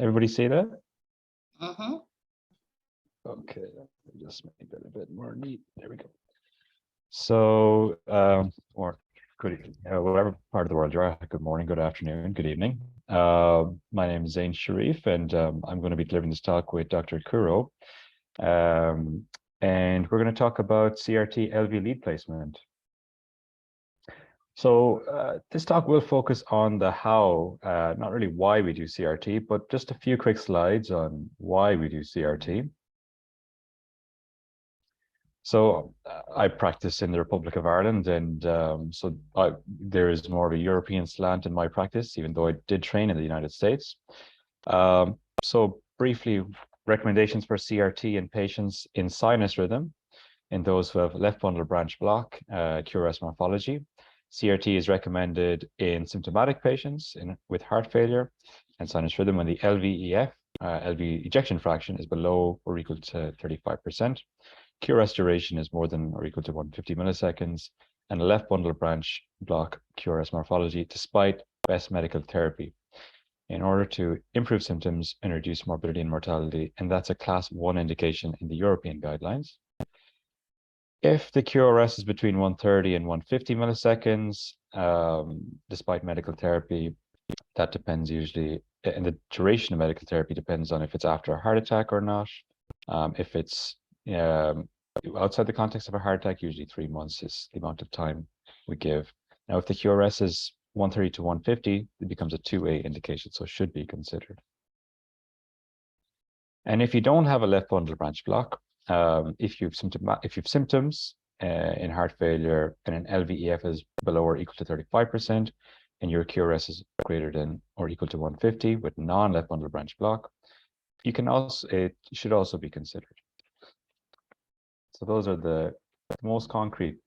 Everybody see that? Mm-hmm. Okay, let me just make that a bit more neat. There we go. So, or good, whatever part of the world you're at, good morning, good afternoon, good evening. My name is Zain Sharif, and I'm going to be delivering this talk with Dr. Ekeruo. And we're going to talk about CRT LV lead placement. So this talk will focus on the how, not really why we do CRT, but just a few quick slides on why we do CRT. So I practice in the Republic of Ireland, and there is more of a European slant in my practice, even though I did train in the United States. So briefly, recommendations for CRT in patients in sinus rhythm, in those who have left bundle branch block, QRS morphology. CRT is recommended in symptomatic patients with heart failure and sinus rhythm when the LVEF, LV ejection fraction, is below or equal to 35%. QRS duration is more than or equal to 150 milliseconds, and a left bundle branch block QRS morphology despite best medical therapy in order to improve symptoms and reduce morbidity and mortality, and that's a class 1 indication in the European guidelines. If the QRS is between 130 and 150 milliseconds, despite medical therapy, that depends usually, and the duration of medical therapy depends on if it's after a heart attack or not. If it's outside the context of a heart attack, usually 3 months is the amount of time we give. Now, if the QRS is 130 to 150, it becomes a 2A indication, so should be considered. And if you don't have a left bundle branch block, if you've symptoms in heart failure and an LVEF is below or equal to 35%, and your QRS is greater than or equal to 150 with non-left bundle branch block, it should also be considered. So those are the most concrete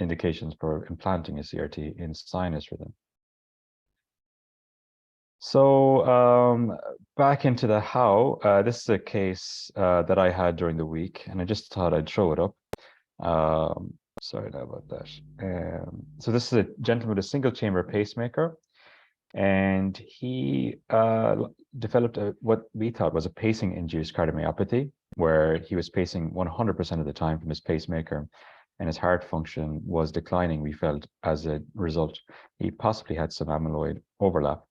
indications for implanting a CRT in sinus rhythm. So back into the how, this is a case that I had during the week, and I just thought I'd throw it up. Sorry about that. So this is a gentleman with a single chamber pacemaker, and he developed what we thought was a pacing induced cardiomyopathy, where he was pacing 100% of the time from his pacemaker, and his heart function was declining, we felt, as a result. He possibly had some amyloid overlap.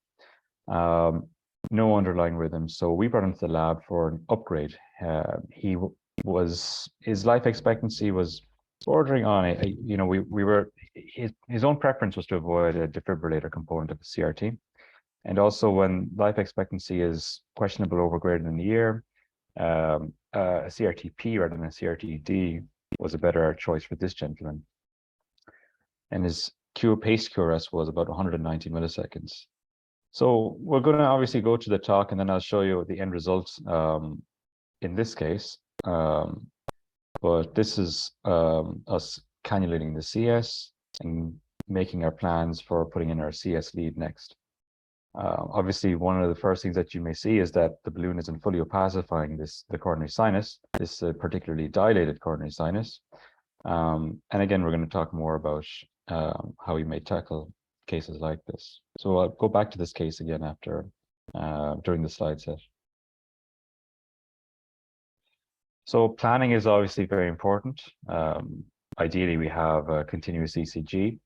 No underlying rhythm, so we brought him to the lab for an upgrade. His life expectancy was bordering on his own preference was to avoid a defibrillator component of the CRT, and also when life expectancy is questionable over greater than a year, a CRT-P rather than a CRT-D was a better choice for this gentleman. And his pace QRS was about 190 milliseconds. So we're going to obviously go to the talk, and then I'll show you the end results in this case. But this is us cannulating the CS and making our plans for putting in our CS lead next. Obviously, one of the first things that you may see is that the balloon isn't fully opacifying the coronary sinus, this particularly dilated coronary sinus. And again, we're going to talk more about how we may tackle cases like this. So I'll go back to this case again after during the slide set. So planning is obviously very important. Ideally, we have a continuous ECG,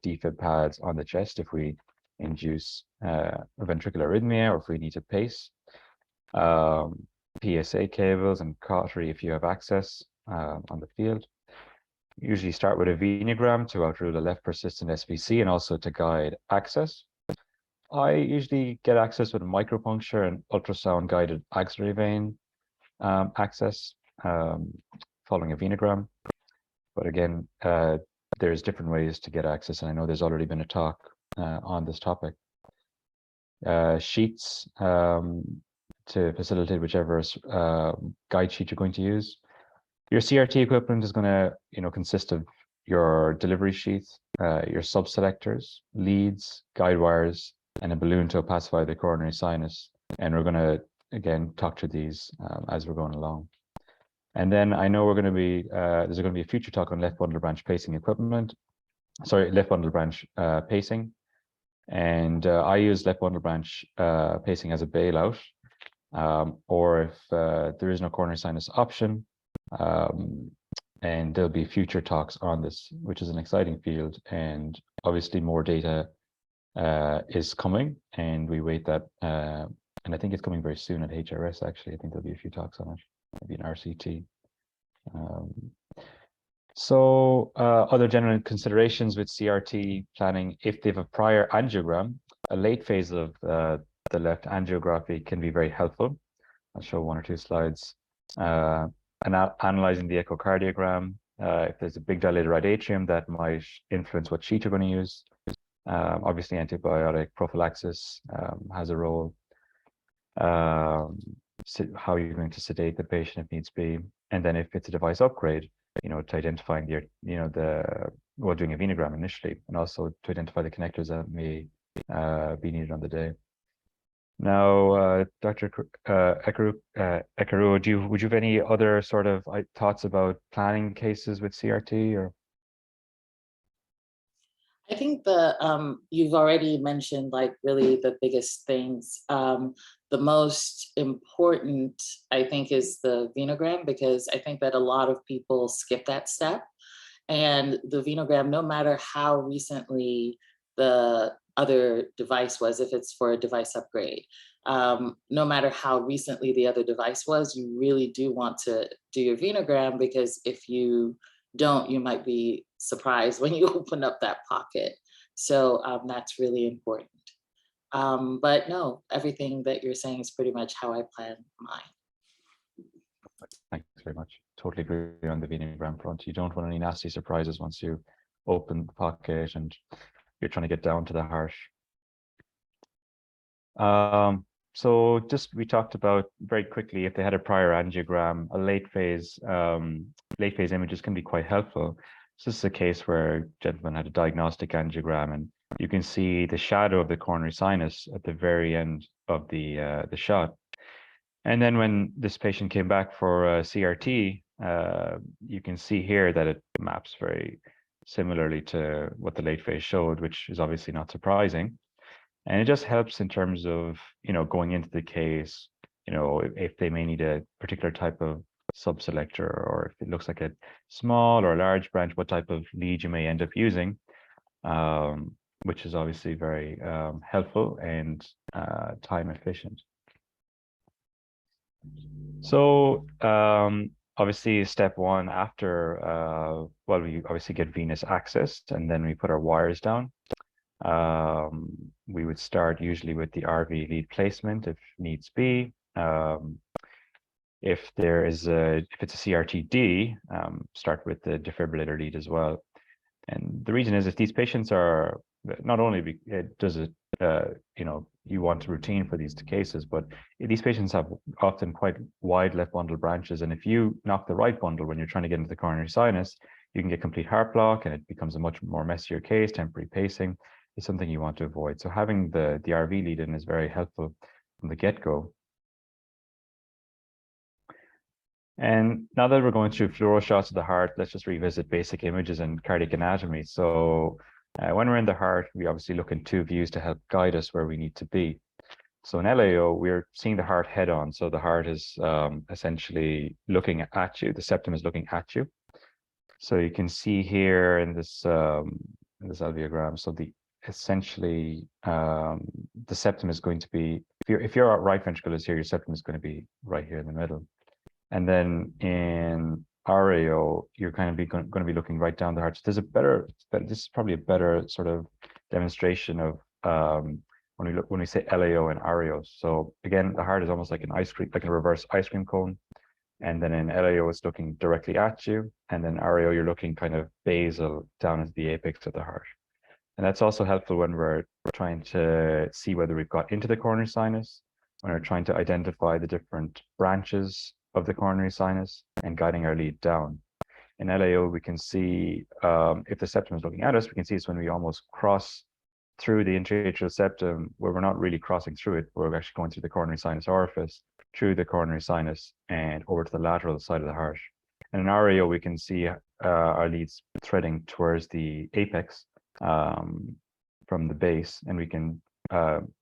defib pads on the chest if we induce a ventricular arrhythmia or if we need to pace. PSA cables and cautery if you have access on the field. Usually start with a venogram to outrule a left persistent SVC and also to guide access. I usually get access with a micropuncture and ultrasound guided axillary vein access following a venogram. But again, there's different ways to get access, and I know there's already been a talk on this topic. Sheets to facilitate whichever guide sheet you're going to use. Your CRT equipment is going to consist of your delivery sheath, your sub-selectors, leads, guide wires, and a balloon to opacify the coronary sinus. And we're going to, again, talk to these as we're going along. And then I know we're going to be, there's going to be a future talk on left bundle branch pacing equipment. Sorry, left bundle branch pacing. And I use left bundle branch pacing as a bailout, or if there is no coronary sinus option, and there'll be future talks on this, which is an exciting field, and obviously more data is coming, and we wait that, and I think it's coming very soon at HRS. Actually, I think there'll be a few talks on it, maybe an RCT. So other general considerations with CRT planning: if they have a prior angiogram, a late phase of the left angiography can be very helpful. I'll show one or two slides. Analyzing the echocardiogram, if there's a big dilated right atrium, that might influence what sheet you're going to use. Obviously, antibiotic prophylaxis has a role. How you're going to sedate the patient if needs be, and then if it's a device upgrade, to identifying the, doing a venogram initially, and also to identify the connectors that may be needed on the day. Now, Dr. Ekeruo, would you have any other sort of thoughts about planning cases with CRT? Or I think you've already mentioned like really the biggest things. The most important, I think, is the venogram, because I think that a lot of people skip that step. And the venogram, no matter how recently the other device was, if it's for a device upgrade, no matter how recently the other device was, you really do want to do your venogram, because if you don't, you might be surprised when you open up that pocket. So that's really important. But no, everything that you're saying is pretty much how I plan mine. Thanks very much. Totally agree on the venogram front. You don't want any nasty surprises once you open the pocket and you're trying to get down to the heart. So we talked about very quickly, if they had a prior angiogram, a late phase images can be quite helpful. So this is a case where a gentleman had a diagnostic angiogram, and you can see the shadow of the coronary sinus at the very end of the shot. And then when this patient came back for CRT, you can see here that it maps very similarly to what the late phase showed, which is obviously not surprising. And it just helps in terms of, going into the case, if they may need a particular type of subselector, or if it looks like a small or large branch, what type of lead you may end up using, which is obviously very helpful and time efficient. So obviously step one after, we obviously get venous access, and then we put our wires down. We would start usually with the RV lead placement if needs be. If it's a CRT-D, start with the defibrillator lead as well. And the reason is, if these patients are, not only you want routine for these cases, but these patients have often quite wide left bundle branches, and if you knock the right bundle when you're trying to get into the coronary sinus, you can get complete heart block, and it becomes a much more messier case. Temporary pacing is something you want to avoid. So having the RV lead in is very helpful from the get-go. And now that we're going through fluoro shots of the heart, let's just revisit basic images and cardiac anatomy. So when we're in the heart, we obviously look in two views to help guide us where we need to be. So in LAO, we're seeing the heart head on. So the heart is essentially looking at you. The septum is looking at you. So you can see here in this alveogram. So essentially the septum is going to be, if your right ventricle is here, your septum is going to be right here in the middle. And then in RAO, you're kind of going to be looking right down the heart. So this is probably a better sort of demonstration of when we say LAO and RAO. So again, the heart is almost like an ice cream, like a reverse ice cream cone. And then in LAO, it's looking directly at you. And then RAO, you're looking kind of basal down into the apex of the heart. And that's also helpful when we're trying to see whether we've got into the coronary sinus, when we're trying to identify the different branches of the coronary sinus and guiding our lead down. In LAO, we can see if the septum is looking at us, we can see it's when we almost cross through the intraatrial septum, where we're not really crossing through it, we're actually going through the coronary sinus orifice, through the coronary sinus, and over to the lateral side of the heart. And in RAO, we can see our leads threading towards the apex, from the base, and we can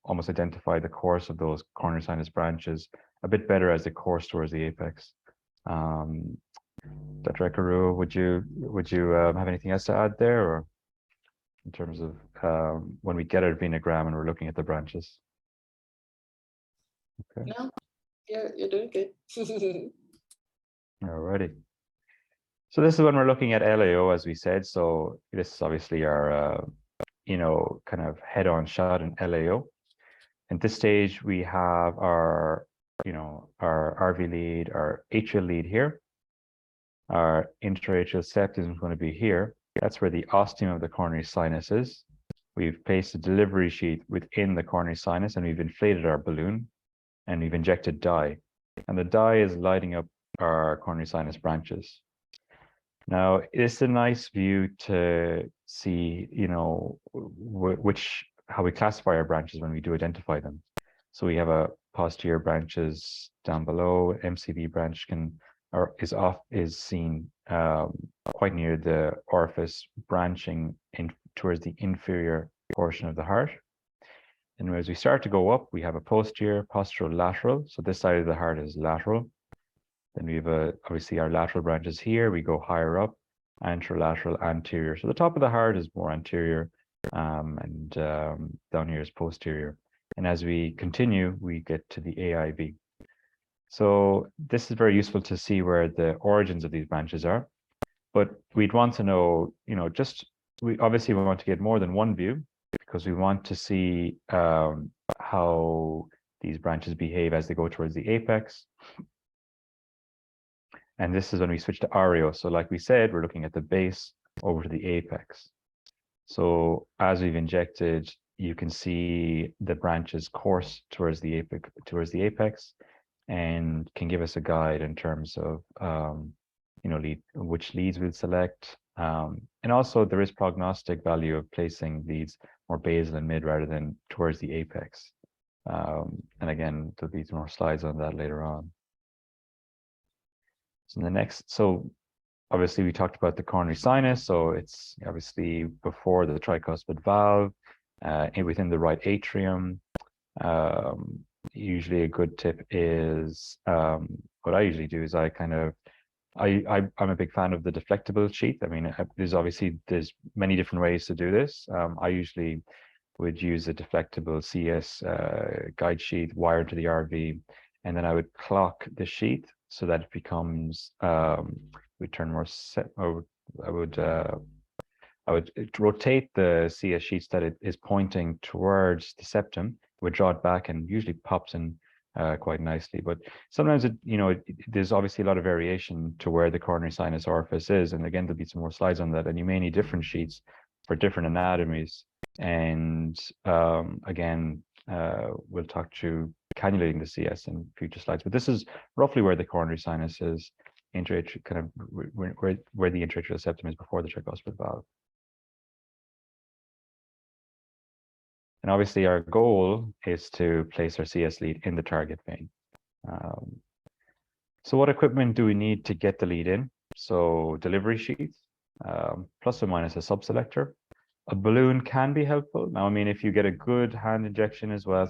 almost identify the course of those coronary sinus branches a bit better as they course towards the apex. Dr. Ekeruo, would you have anything else to add there, or in terms of when we get our venogram and we're looking at the branches? Okay. No, you're doing good. Alrighty. So this is when we're looking at LAO, as we said. So this is obviously our, kind of head-on shot in LAO. At this stage, we have our, our RV lead, our atrial lead here. Our intraatrial septum is going to be here. That's where the ostium of the coronary sinus is. We've placed a delivery sheath within the coronary sinus, and we've inflated our balloon, and we've injected dye. And the dye is lighting up our coronary sinus branches. Now, it's a nice view to see, how we classify our branches when we do identify them. So we have a posterior branches down below. MCV branch is seen quite near the orifice, branching in towards the inferior portion of the heart. And as we start to go up, we have a posterior, posterolateral. So this side of the heart is lateral. Then we have obviously our lateral branches here. We go higher up, anterolateral, anterior. So the top of the heart is more anterior, and down here is posterior. And as we continue, we get to the AIV. So this is very useful to see where the origins of these branches are. But we'd want to know, we obviously want to get more than one view, because we want to see how these branches behave as they go towards the apex. And this is when we switch to REO. So like we said, we're looking at the base over to the apex. So as we've injected, you can see the branches course towards the apex, and can give us a guide in terms of which leads we'll select. And also there is prognostic value of placing leads more basal and mid rather than towards the apex. And again, there'll be more slides on that later on. So obviously we talked about the coronary sinus. So it's obviously before the tricuspid valve, within the right atrium. Usually a good tip is, what I usually do is I'm a big fan of the deflectable sheath. I mean, there's many different ways to do this. I usually would use a deflectable CS guide sheath wired to the RV, and then I would clock the sheath so that it becomes, we turn more set. I would rotate the CS sheets that it is pointing towards the septum. Would draw it back, and usually pops in quite nicely. But sometimes there's obviously a lot of variation to where the coronary sinus orifice is. And again, there'll be some more slides on that. And you may need different sheets for different anatomies. And again, we'll talk through cannulating the CS in future slides. But this is roughly where the coronary sinus is, where the intraatrial septum is before the tricuspid valve. And obviously our goal is to place our CS lead in the target vein. So what equipment do we need to get the lead in? So delivery sheath, plus or minus a subselector. A balloon can be helpful. Now, I mean, if you get a good hand injection as well,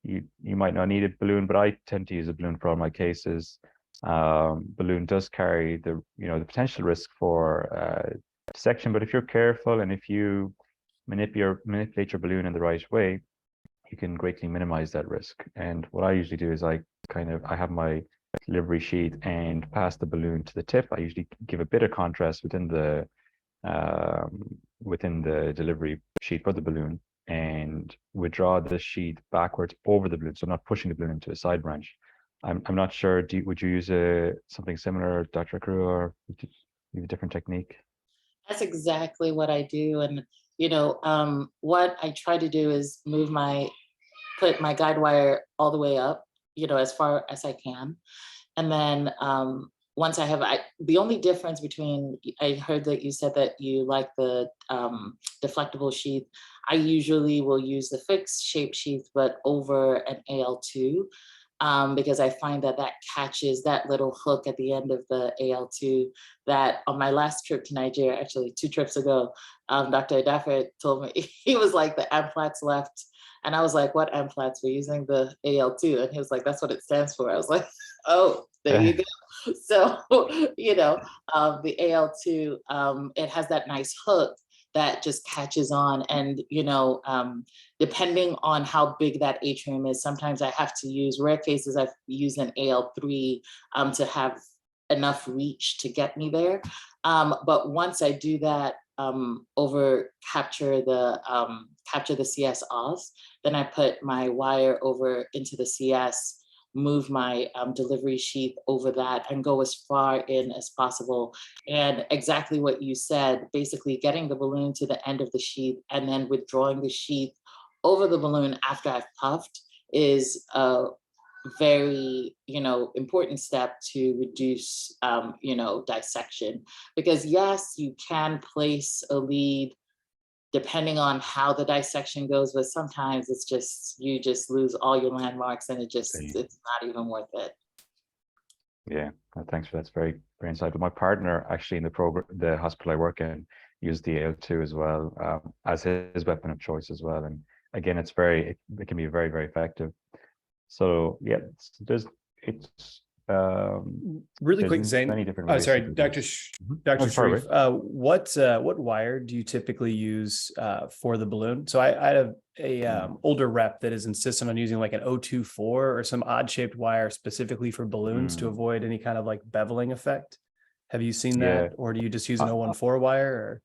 you might not need a balloon, but I tend to use a balloon for all my cases. Balloon does carry the potential risk for dissection, but if you're careful and if you manipulate your balloon in the right way, you can greatly minimize that risk. And what I usually do is I have my delivery sheet and pass the balloon to the tip. I usually give a bit of contrast within the delivery sheet for the balloon, and withdraw the sheet backwards over the balloon, so not pushing the balloon into a side branch. I'm not sure. Would you use something similar, Dr. Ekeruo, or would you use a different technique? That's exactly what I do. And what I try to do is put my guide wire all the way up, as far as I can. And then once I have, the only difference between, I heard that you said that you like the deflectable sheath. I usually will use the fixed shape sheath, but over an AL2. because I find that that catches that little hook at the end of the AL2 that on my last trip to Nigeria, actually 2 trips ago, Dr. Adafe told me, he was like, the amplats left. And I was like, what amplats? We're using the AL2. And he was like, that's what it stands for. I was like, oh, there you go. So, the AL2, it has that nice hook that just catches on. And, depending on how big that atrium is, sometimes I have to use, rare cases, I've used an AL3 to have enough reach to get me there. But once I do that, capture the CS off, then I put my wire over into the CS, move my delivery sheath over that and go as far in as possible. And exactly what you said, basically getting the balloon to the end of the sheath and then withdrawing the sheath over the balloon after I've puffed is a very, important step to reduce, dissection. Because yes, you can place a lead depending on how the dissection goes, but sometimes it's just, you just lose all your landmarks and it's not even worth it. Yeah, thanks for that. It's very, very insightful. My partner actually in the hospital I work in, used the AL2 as well, as his weapon of choice as well. And again, it can be very, very effective. So yeah, really quick, there's Zain. many different ways. Sorry, to do Dr. this. Dr. Sharif. What wire do you typically use for the balloon? So I had a older rep that is insistent on using like an 024 or some odd shaped wire specifically for balloons to avoid any kind of like beveling effect. Have you seen that, or do you just use an 014 wire? Or?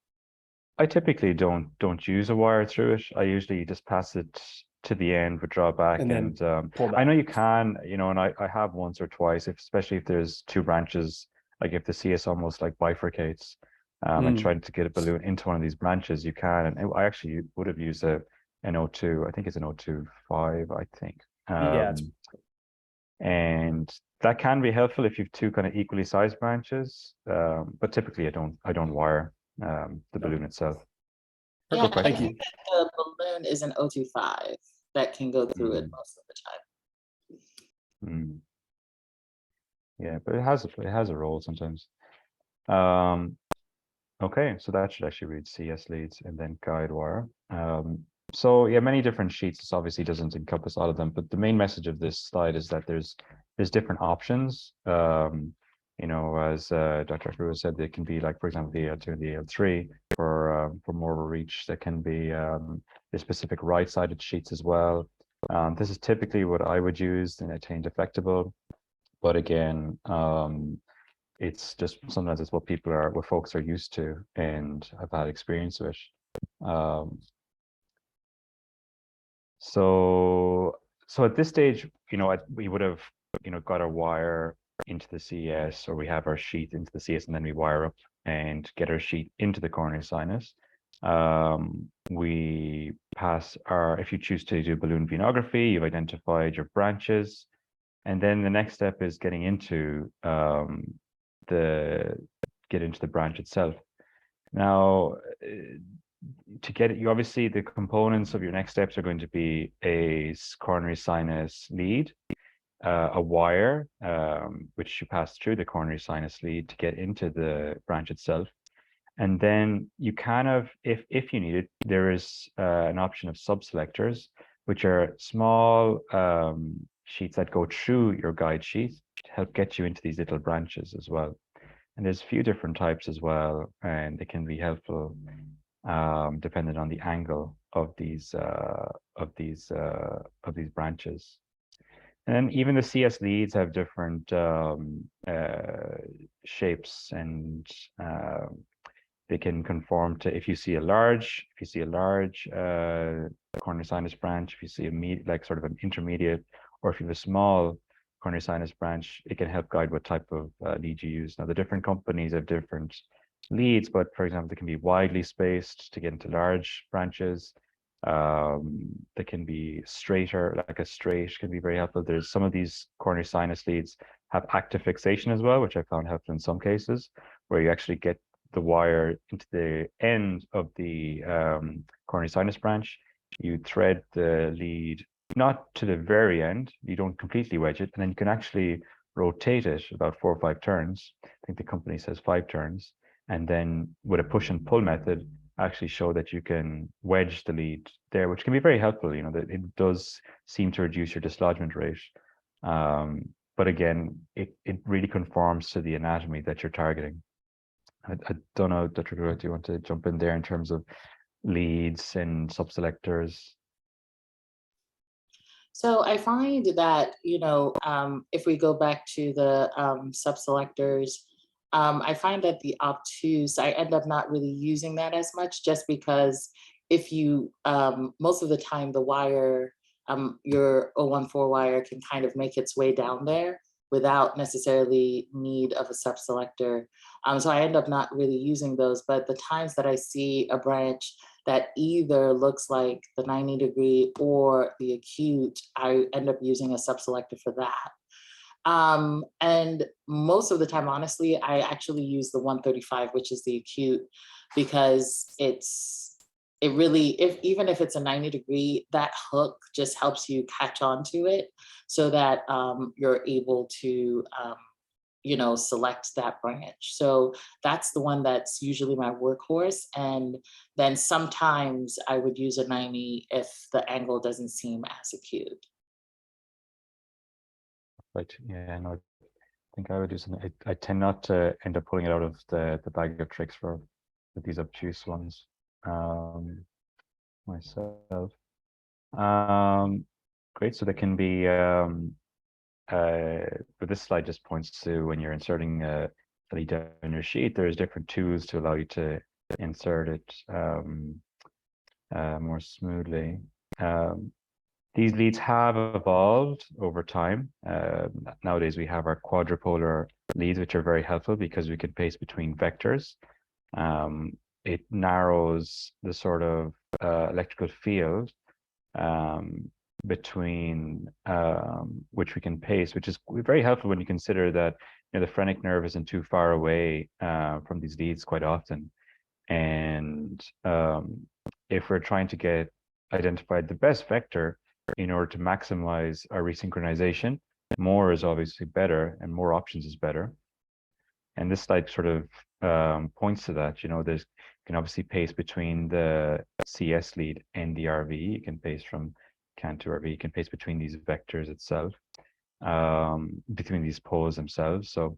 I typically don't use a wire through it. I usually just pass it to the end, withdraw back, and pull back. I know you can, and I have once or twice, especially if there's 2 branches, like if the CS almost like bifurcates, and trying to get a balloon into one of these branches, you can. And I actually would have used an O2, I think it's an 025, I think. And that can be helpful if you've 2 kind of equally sized branches, but typically I don't wire the balloon itself. Yeah, Thank you. The balloon is an 025 that can go through it most of the time. Yeah, but it has a role sometimes. Okay, so that should actually read CS leads and then guide wire. So yeah, many different sheets. This obviously doesn't encompass all of them, but the main message of this slide is that there's different options. As Dr. Ekeruo said, they can be like, for example, the AL2 and the AL3 for more of a reach. There can be the specific right-sided sheets as well. This is typically what I would use in attained effectable, but again, it's just sometimes it's what folks are used to and have had experience with. So at this stage, we would have, got our wire into the CS, or we have our sheet into the CS, and then we wire up and get our sheet into the coronary sinus. We pass if you choose to do balloon venography, you've identified your branches. And then the next step is getting into the branch itself. Now, to get it, you obviously, the components of your next steps are going to be a coronary sinus lead, a wire, which you pass through the coronary sinus lead to get into the branch itself. And then you kind of, if you need it, there is an option of subselectors, which are small sheets that go through your guide sheet to help get you into these little branches as well. And there's a few different types as well, and they can be helpful depending on the angle of these branches. And then even the CS leads have different shapes, and they can conform to, if you see a large coronary sinus branch, if you see like sort of an intermediate, or if you have a small coronary sinus branch, it can help guide what type of lead you use. Now, the different companies have different leads, but for example, they can be widely spaced to get into large branches. They can be straighter, like a straight can be very helpful. There's some of these coronary sinus leads have active fixation as well, which I found helpful in some cases, where you actually get the wire into the end of the coronary sinus branch. You thread the lead not to the very end. You don't completely wedge it, and then you can actually rotate it about 4 or 5 turns. I think the company says 5 turns, and then with a push and pull method, actually show that you can wedge the lead there, which can be very helpful. You know, that it does seem to reduce your dislodgement rate. But again, it really conforms to the anatomy that you're targeting. I don't know, Dr. Ekeruo, do you want to jump in there in terms of leads and subselectors? So I find that, if we go back to the subselectors, I find that the obtuse, I end up not really using that as much, just because if you, most of the time the wire, your 014 wire can kind of make its way down there without necessarily need of a subselector. So I end up not really using those, but the times that I see a branch that either looks like the 90-degree or the acute, I end up using a subselector for that. And most of the time, honestly, I actually use the 135, which is the acute, because it really, even if it's a 90-degree, that hook just helps you catch on to it so that you're able to select that branch. So that's the one that's usually my workhorse. And then sometimes I would use a 90 if the angle doesn't seem as acute. Right. Yeah, no, I think I would do something. I tend not to end up pulling it out of the bag of tricks for these obtuse ones myself. Great. So there can be but this slide just points to when you're inserting a lead down your sheet, there's different tools to allow you to insert it more smoothly. These leads have evolved over time. Nowadays, we have our quadrupolar leads, which are very helpful because we can paste between vectors. It narrows the sort of electrical field between which we can paste, which is very helpful when you consider that the phrenic nerve isn't too far away from these leads quite often. And if we're trying to identify the best vector in order to maximize our resynchronization, more is obviously better and more options is better. And this slide sort of points to that. You can obviously paste between the CS lead and the RV. You can paste from CAN to RV. You can paste between these vectors itself, between these poles themselves. So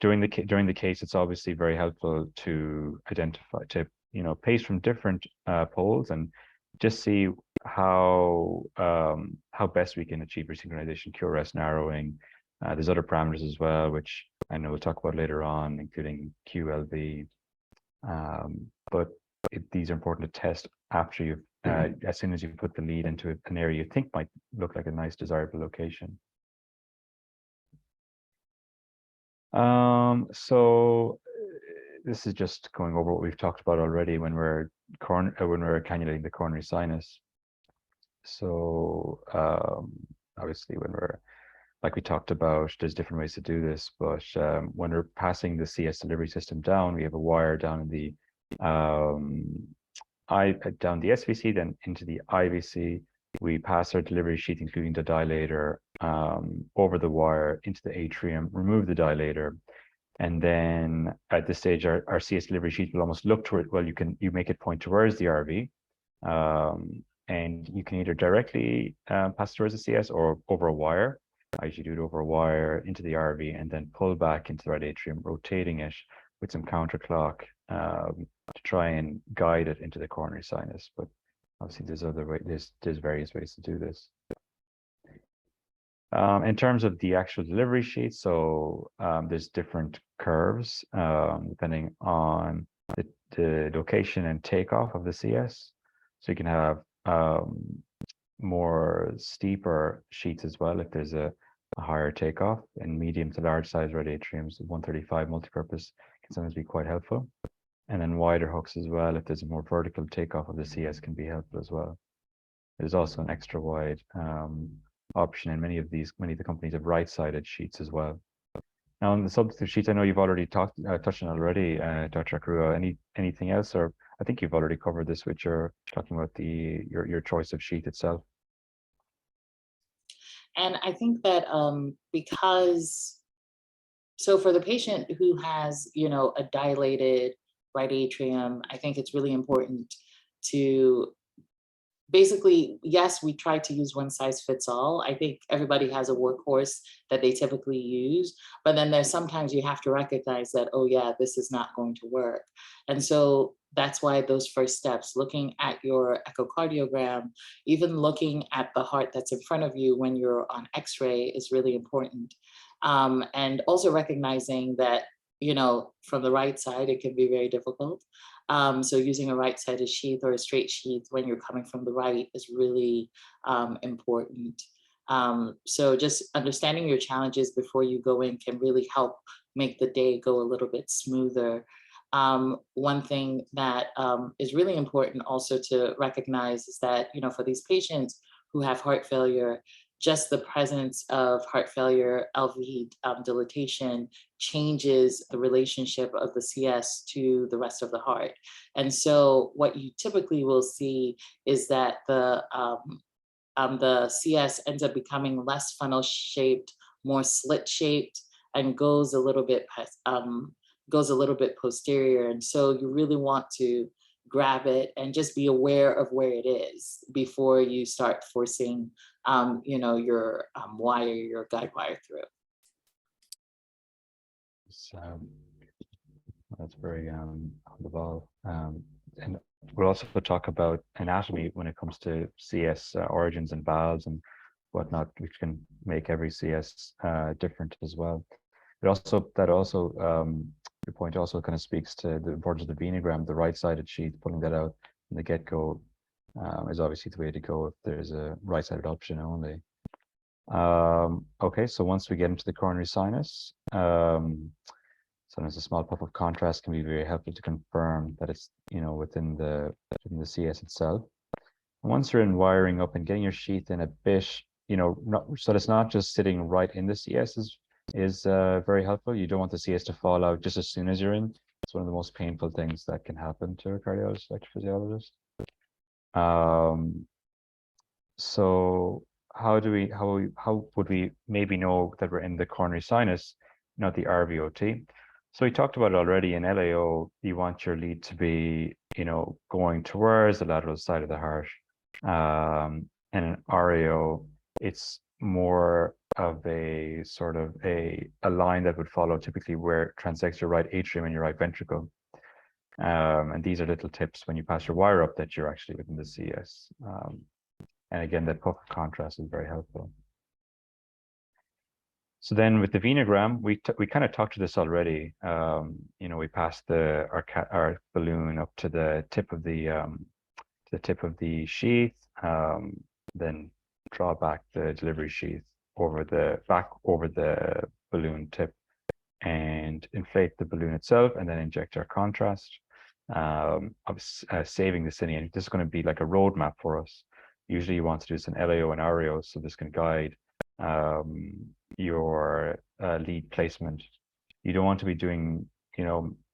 during the case, it's obviously very helpful to identify, paste from different poles and just see how best we can achieve resynchronization, QRS narrowing. There's other parameters as well, which I know we'll talk about later on, including QLV. But these are important to test after you've, as soon as you put the lead into an area you think might look like a nice, desirable location. So this is just going over what we've talked about already when we're cannulating the coronary sinus. So obviously like we talked about, there's different ways to do this, but when we're passing the CS delivery system down, we have a wire down in the down the SVC, then into the IVC. We pass our delivery sheet, including the dilator, over the wire into the atrium, remove the dilator, and then at this stage, our CS delivery sheet will almost look toward, well, you make it point towards the RV, and you can either directly pass towards the CS or over a wire. I usually do it over a wire into the RV and then pull back into the right atrium, rotating it with some counterclock to try and guide it into the coronary sinus. But obviously, there's various ways to do this. In terms of the actual delivery sheet, so there's different curves depending on the location and takeoff of the CS. So you can have more steeper sheets as well if there's a higher takeoff, and medium to large size right atriums, 135 multipurpose can sometimes be quite helpful. And then wider hooks as well, if there's a more vertical takeoff of the CS, can be helpful as well. There's also an extra wide option in many of the companies have right-sided sheets as well. Now on the subject of sheets, I know you've already touched on already, Dr. Ekeruo. Anything else, or I think you've already covered this with your talking about your choice of sheet itself. And I think that because, so for the patient who has, a dilated right atrium, I think it's really important to basically, yes, we try to use one size fits all. I think everybody has a workhorse that they typically use, but then there's sometimes you have to recognize that, oh yeah, this is not going to work. And so that's why those first steps, looking at your echocardiogram, even looking at the heart that's in front of you when you're on x-ray is really important. And also recognizing that, from the right side, it can be very difficult. So using a right-sided sheath or a straight sheath when you're coming from the right is really important. So just understanding your challenges before you go in can really help make the day go a little bit smoother. One thing that is really important also to recognize is that, for these patients who have heart failure, just the presence of heart failure, LV dilatation changes the relationship of the CS to the rest of the heart. And so what you typically will see is that the CS ends up becoming less funnel shaped, more slit shaped, and goes a little bit posterior. And so you really want to grab it and just be aware of where it is before you start forcing, your wire, your guide wire through. So that's very on the ball. And we'll also talk about anatomy when it comes to CS origins and valves and whatnot, which can make every CS different as well. Your point also kind of speaks to the importance of the venogram, the right-sided sheath, pulling that out from the get-go is obviously the way to go if there's a right-sided option only. Okay, so once we get into the coronary sinus, sometimes a small puff of contrast can be very helpful to confirm that it's, within the CS itself. And once you're in wiring up and getting your sheath in a bit, so it's not just sitting right in the CS is very helpful. You don't want the CS to fall out just as soon as you're in. It's one of the most painful things that can happen to a cardiologist, electrophysiologist. So how would we maybe know that we're in the coronary sinus, not the RVOT? So we talked about it already. In LAO, you want your lead to be, going towards the lateral side of the heart. And in RAO, it's more of a sort of a line that would follow typically where it transects your right atrium and your right ventricle. And these are little tips when you pass your wire up that you're actually within the CS. And again, that puff of contrast is very helpful. So then with the venogram, we kind of talked to this already. We passed our balloon up to the tip of the sheath, then draw back the delivery sheath over the balloon tip and inflate the balloon itself, and then inject our contrast, saving the cine. And this is going to be like a roadmap for us. Usually you want to do this in LAO and RAO, so this can guide your lead placement. You don't want to be doing,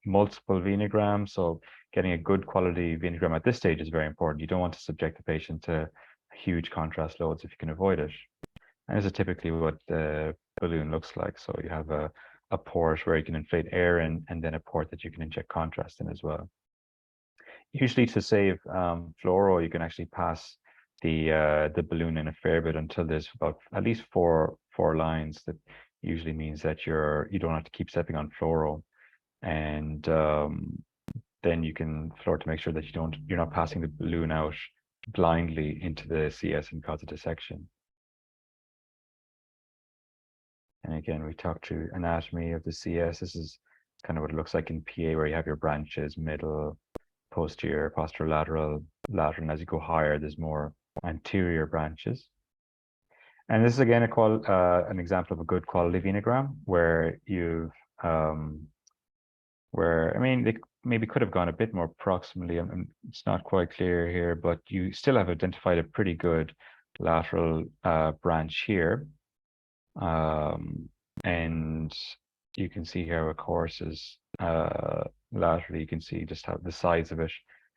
multiple venograms, so getting a good quality venogram at this stage is very important. You don't want to subject the patient to huge contrast loads if you can avoid it. And this is typically what the balloon looks like. So you have a port where you can inflate air in, and then a port that you can inject contrast in as well. Usually to save fluoro, you can actually pass the balloon in a fair bit until there's about at least four lines. That usually means that you don't have to keep stepping on fluoro, and then you can fluoro to make sure that you're not passing the balloon out blindly into the CS and cause a dissection. And again, we talked through anatomy of the CS. This is kind of what it looks like in PA, where you have your branches, middle, posterior, posterolateral, lateral, and as you go higher, there's more anterior branches. And this is again an example of a good quality venogram where you've they maybe could have gone a bit more proximally, and it's not quite clear here, but you still have identified a pretty good lateral branch here. And you can see here, of course, is laterally, you can see just how the size of it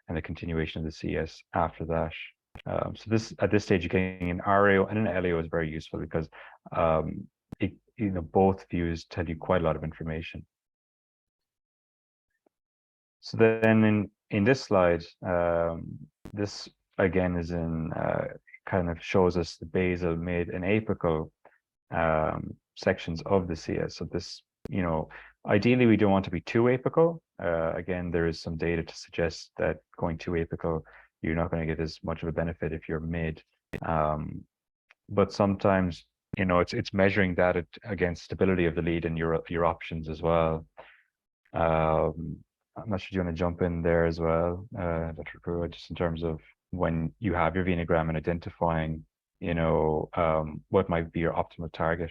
and the continuation of the CS after that. So this at this stage, getting an RAO and an LAO is very useful because both views tell you quite a lot of information. So then in this slide, this again is in kind of shows us the basal, mid, and apical sections of the CS. So this, ideally we don't want to be too apical. Again, there is some data to suggest that going too apical, you're not going to get as much of a benefit if you're mid. But sometimes, it's measuring that against stability of the lead and your options as well. I'm not sure, do you want to jump in there as well, Dr. Ekeruo, just in terms of when you have your venogram and identifying, what might be your optimal target?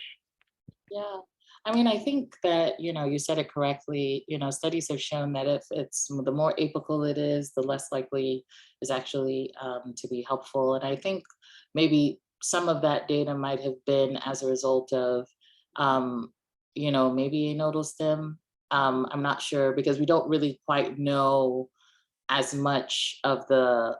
Yeah, I mean, I think that, you said it correctly. Studies have shown that if it's the more apical it is, the less likely is actually to be helpful. And I think maybe some of that data might have been as a result of, maybe a nodal stem. I'm not sure because we don't really quite know as much of the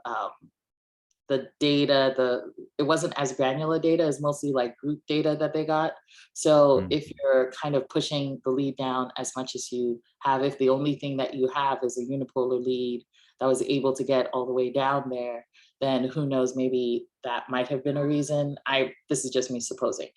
data. It wasn't as granular data, it's mostly like group data that they got. So if you're kind of pushing the lead down as much as you have, if the only thing that you have is a unipolar lead that was able to get all the way down there, then who knows, maybe that might have been a reason. This is just me supposing.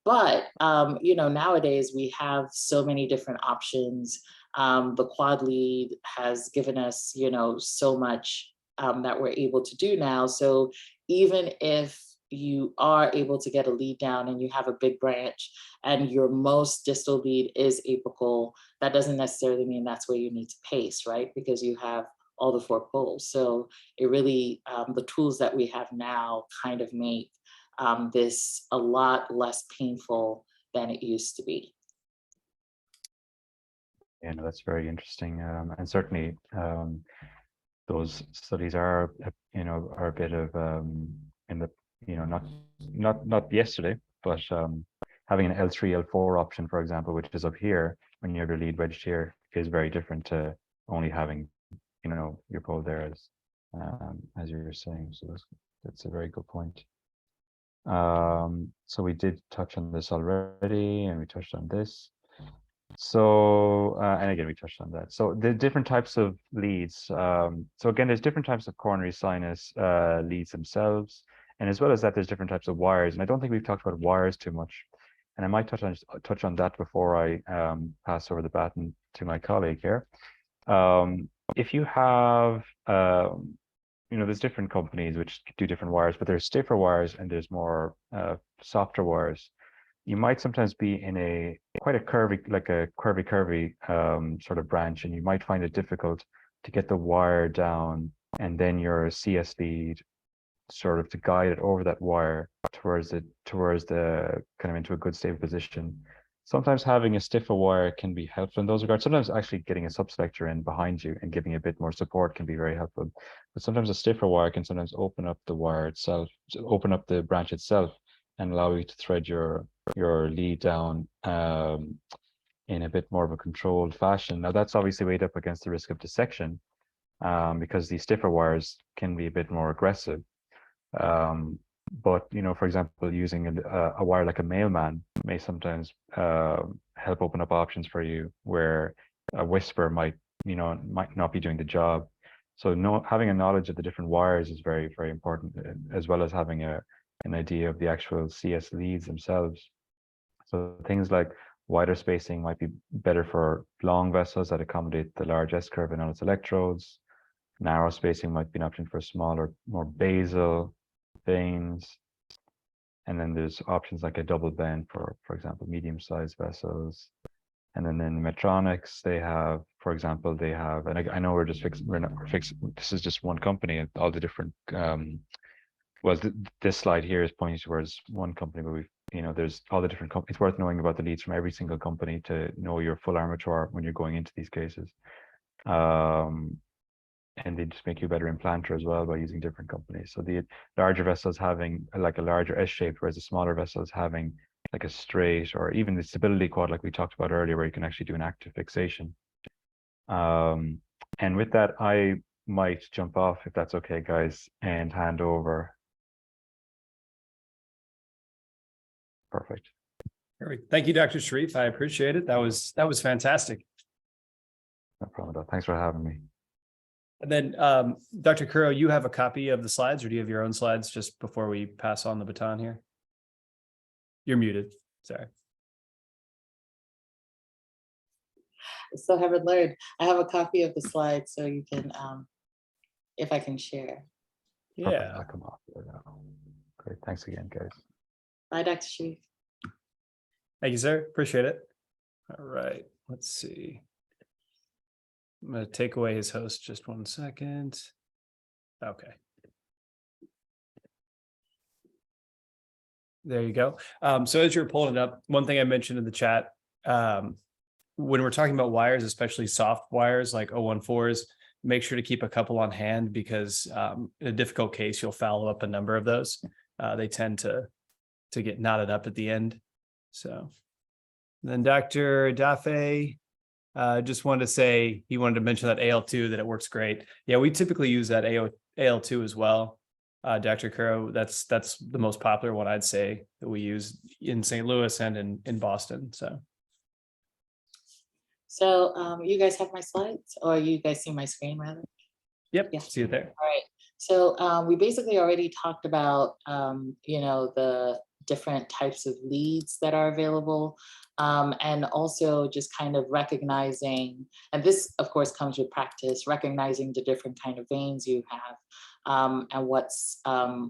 But, nowadays we have so many different options. The quad lead has given us, so much that we're able to do now. So even if you are able to get a lead down and you have a big branch and your most distal lead is apical, that doesn't necessarily mean that's where you need to pace, right? Because you have all the 4 poles. So it really, the tools that we have now kind of make this a lot less painful than it used to be. Yeah, no, that's very interesting. And certainly those studies are, are a bit of in the, not yesterday, but having an L3, L4 option, for example, which is up here when you have your lead wedged here, is very different to only having, your pole there as you were saying. So that's a very good point. So we did touch on this already, and we touched on this. So, and again, we touched on that. So the different types of leads. So again, there's different types of coronary sinus leads themselves. And as well as that, there's different types of wires. And I don't think we've talked about wires too much. And I might touch on that before I pass over the baton to my colleague here. If you have, there's different companies which do different wires, but there's stiffer wires and there's more softer wires. You might sometimes be in quite a curvy, like a curvy sort of branch, and you might find it difficult to get the wire down, and then your CS lead sort of to guide it over that wire towards the kind of into a good stable position. Sometimes having a stiffer wire can be helpful in those regards. Sometimes actually getting a subselector in behind you and giving a bit more support can be very helpful. But sometimes a stiffer wire can sometimes open up the wire itself, open up the branch itself, and allow you to thread your lead down in a bit more of a controlled fashion. Now that's obviously weighed up against the risk of dissection because these stiffer wires can be a bit more aggressive. But for example, using a wire like a mailman may sometimes help open up options for you where a whisper might not be doing the job. So having a knowledge of the different wires is very, very important, as well as having an idea of the actual CS leads themselves. So things like wider spacing might be better for long vessels that accommodate the large S-curve and all its electrodes. Narrow spacing might be an option for smaller, more basal veins. And then there's options like a double bend for example, medium-sized vessels. And then in Medtronics, they have, for example, and I know we're not fixing, this is just one company and all the different, this slide here is pointing towards one company, but there's all the different companies. It's worth knowing about the leads from every single company to know your full armature when you're going into these cases. And they just make you a better implanter as well by using different companies. So the larger vessels having like a larger S shape, whereas the smaller vessels having like a straight, or even the stability quad, like we talked about earlier, where you can actually do an active fixation. And with that, I might jump off, if that's okay, guys, and hand over perfect. Perfect. Thank you, Dr. Sharif. I appreciate it. That was fantastic. No problem at all. Thanks for having me. And then, Dr. Ekeruo, you have a copy of the slides, or do you have your own slides just before we pass on the baton here? You're muted. Sorry. I still haven't learned. I have a copy of the slides, so you can, if I can share. Perfect. Yeah. I'll come off there now. Great. Thanks again, guys. Bye, Dr. Sharif. Thank you, sir. Appreciate it. All right. Let's see. I'm going to take away his host just 1 second. Okay. There you go. So as you're pulling it up, one thing I mentioned in the chat, when we're talking about wires, especially soft wires like 014s, make sure to keep a couple on hand, because in a difficult case, you'll foul up a number of those. They tend to get knotted up at the end. So then Dr. Dafe just wanted to say, he wanted to mention that AL2, that it works great. Yeah, we typically use that AL2 as well. Dr. Ekeruo, that's the most popular one, I'd say, that we use in St. Louis and in Boston. So you guys have my slides, or you guys see my screen rather? Yep, Yeah. see it there. All right. So we basically already talked about, the different types of leads that are available, and also just kind of recognizing, and this of course comes with practice, recognizing the different kind of veins you have, and what's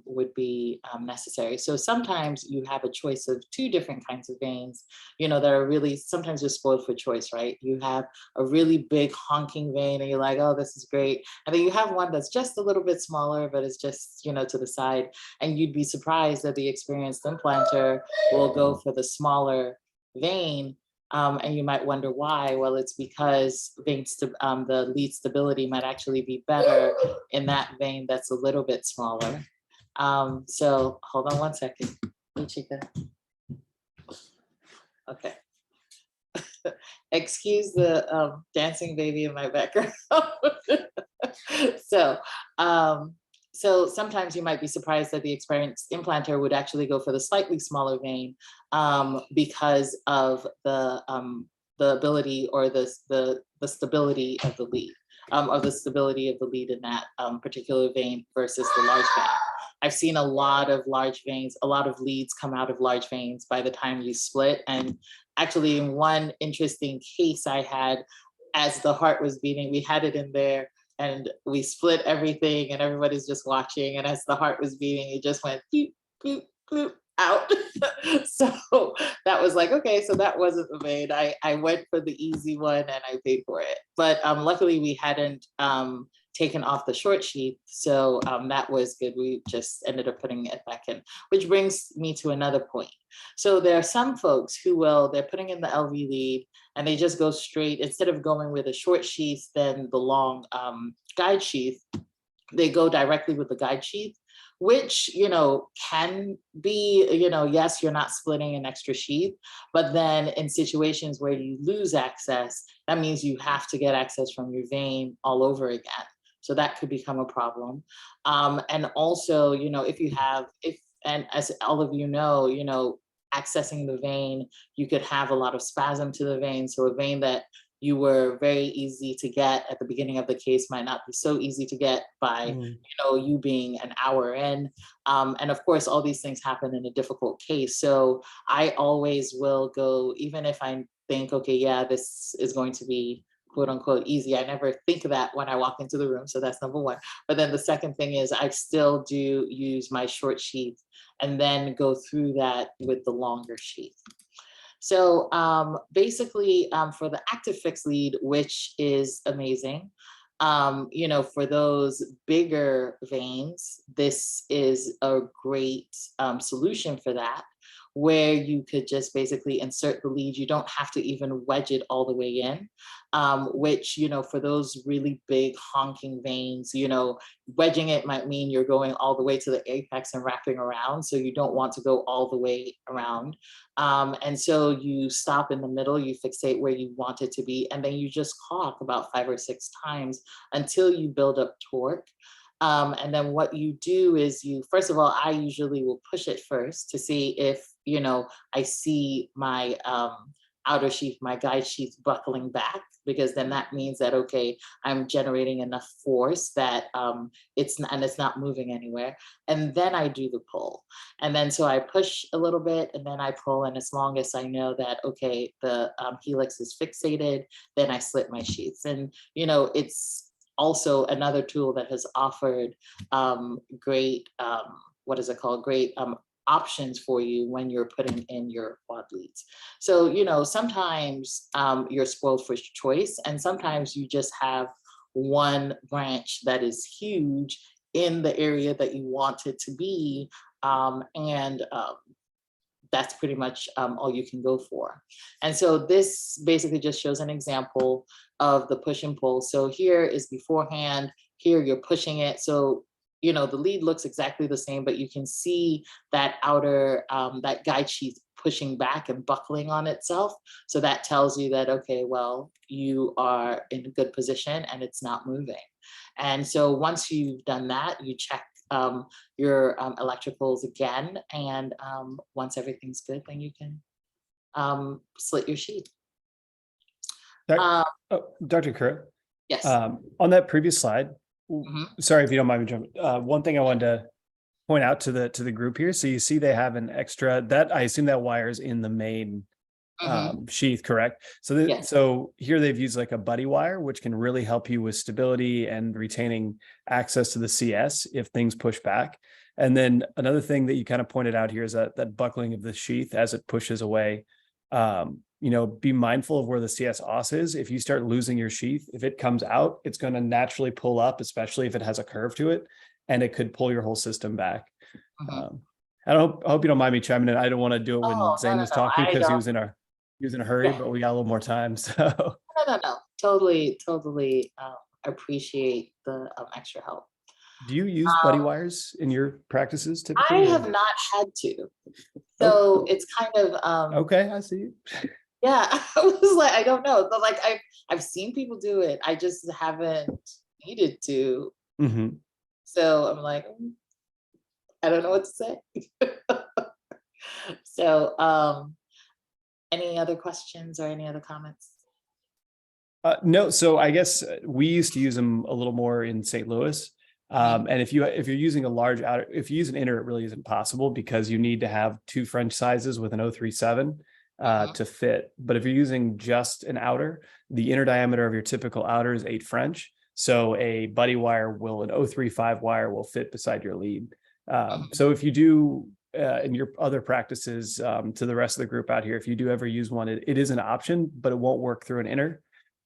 would be necessary. So sometimes you have a choice of 2 different kinds of veins, that are really, sometimes you're spoiled for choice, right? You have a really big honking vein and you're like, oh, this is great. And then you have one that's just a little bit smaller, but it's just, to the side. And you'd be surprised that the experienced implanter will go for the smaller vein. And you might wonder why. Well, it's because the lead stability might actually be better in that vein that's a little bit smaller. So hold on 1 second. Hey, Chica. Okay. Excuse the dancing baby in my background. So sometimes you might be surprised that the experienced implanter would actually go for the slightly smaller vein because of the ability or the stability of the lead, or the stability of the lead in that particular vein versus the large vein. I've seen a lot of large veins, a lot of leads come out of large veins by the time you split. And actually, in one interesting case I had, as the heart was beating, we had it in there and we split everything and everybody's just watching. And as the heart was beating, it just went boop, boop, boop, out. So that was like, okay, so that wasn't the vein. I went for the easy one and I paid for it. But luckily we hadn't taken off the short sheath. So that was good. We just ended up putting it back in, which brings me to another point. So there are some folks who they're putting in the LV lead and they just go straight, instead of going with a short sheath, then the long guide sheath, they go directly with the guide sheath, which, can be, yes, you're not splitting an extra sheath, but then in situations where you lose access, that means you have to get access from your vein all over again. So that could become a problem. And also, and as all of you know, accessing the vein, you could have a lot of spasm to the vein. So a vein that you were very easy to get at the beginning of the case might not be so easy to get by, you being an hour in. And of course, all these things happen in a difficult case. So I always will go, even if I think, okay, yeah, this is going to be quote unquote easy. I never think of that when I walk into the room. So that's number one. But then the second thing is I still do use my short sheath and then go through that with the longer sheath. So basically for the active fixed lead, which is amazing, for those bigger veins, this is a great solution for that, where you could just basically insert the lead. You don't have to even wedge it all the way in, which, for those really big honking veins, wedging it might mean you're going all the way to the apex and wrapping around. So you don't want to go all the way around. And so you stop in the middle, you fixate where you want it to be, and then you just caulk about 5 or 6 times until you build up torque. And then what you do is first of all, I usually will push it first to see if, you know, I see my outer sheath, my guide sheath buckling back, because then that means that, okay, I'm generating enough force that it's not moving anywhere. And then I do the pull. And then so I push a little bit and then I pull. And as long as I know that, okay, the helix is fixated, then I slit my sheaths. And, you know, it's also another tool that has offered great, what is it called? Great options for you when you're putting in your quad leads. So, you know, sometimes you're spoiled for choice, and sometimes you just have one branch that is huge in the area that you want it to be. That's pretty much all you can go for. And so this basically just shows an example of the push and pull. So here is beforehand, here you're pushing it. So, you know, the lead looks exactly the same, but you can see that outer, that guide sheath pushing back and buckling on itself. So that tells you that, okay, well, you are in a good position and it's not moving. And so once you've done that, you check your electricals again. And once everything's good, then you can slit your sheath. Dr. Kerr, Yes. on that previous slide, Mhm. sorry if you don't mind me jumping. One thing I wanted to point out to the group here. So you see they have an extra that I assume that wires in the main sheath, correct? So Yes. so here they've used like a buddy wire, which can really help you with stability and retaining access to the CS if things push back. And then another thing that you kind of pointed out here is that buckling of the sheath as it pushes away. You know, be mindful of where the CS os is. If you start losing your sheath, if it comes out, it's going to naturally pull up, especially if it has a curve to it, and it could pull your whole system back. I hope you don't mind me chiming in. I don't want to do it when Zain was talking because he was in a hurry, but we got a little more time. So No. Totally appreciate the extra help. do you use buddy wires in your practices typically? I have not had to. So it's kind of okay, I see you. Yeah, I was like, I don't know. But like I've seen people do it. I just haven't needed to. So I'm like, I don't know what to say. So any other questions or any other comments? No, so I guess we used to use them a little more in St. Louis. And if you're using a large outer, if you use an inner, it really isn't possible because you need to have two French sizes with an 037 to fit. But if you're using just an outer, the inner diameter of your typical outer is 8 French. So a buddy wire an 035 wire will fit beside your lead. So if you do in your other practices, to the rest of the group out here, if you do ever use one, it is an option, but it won't work through an inner.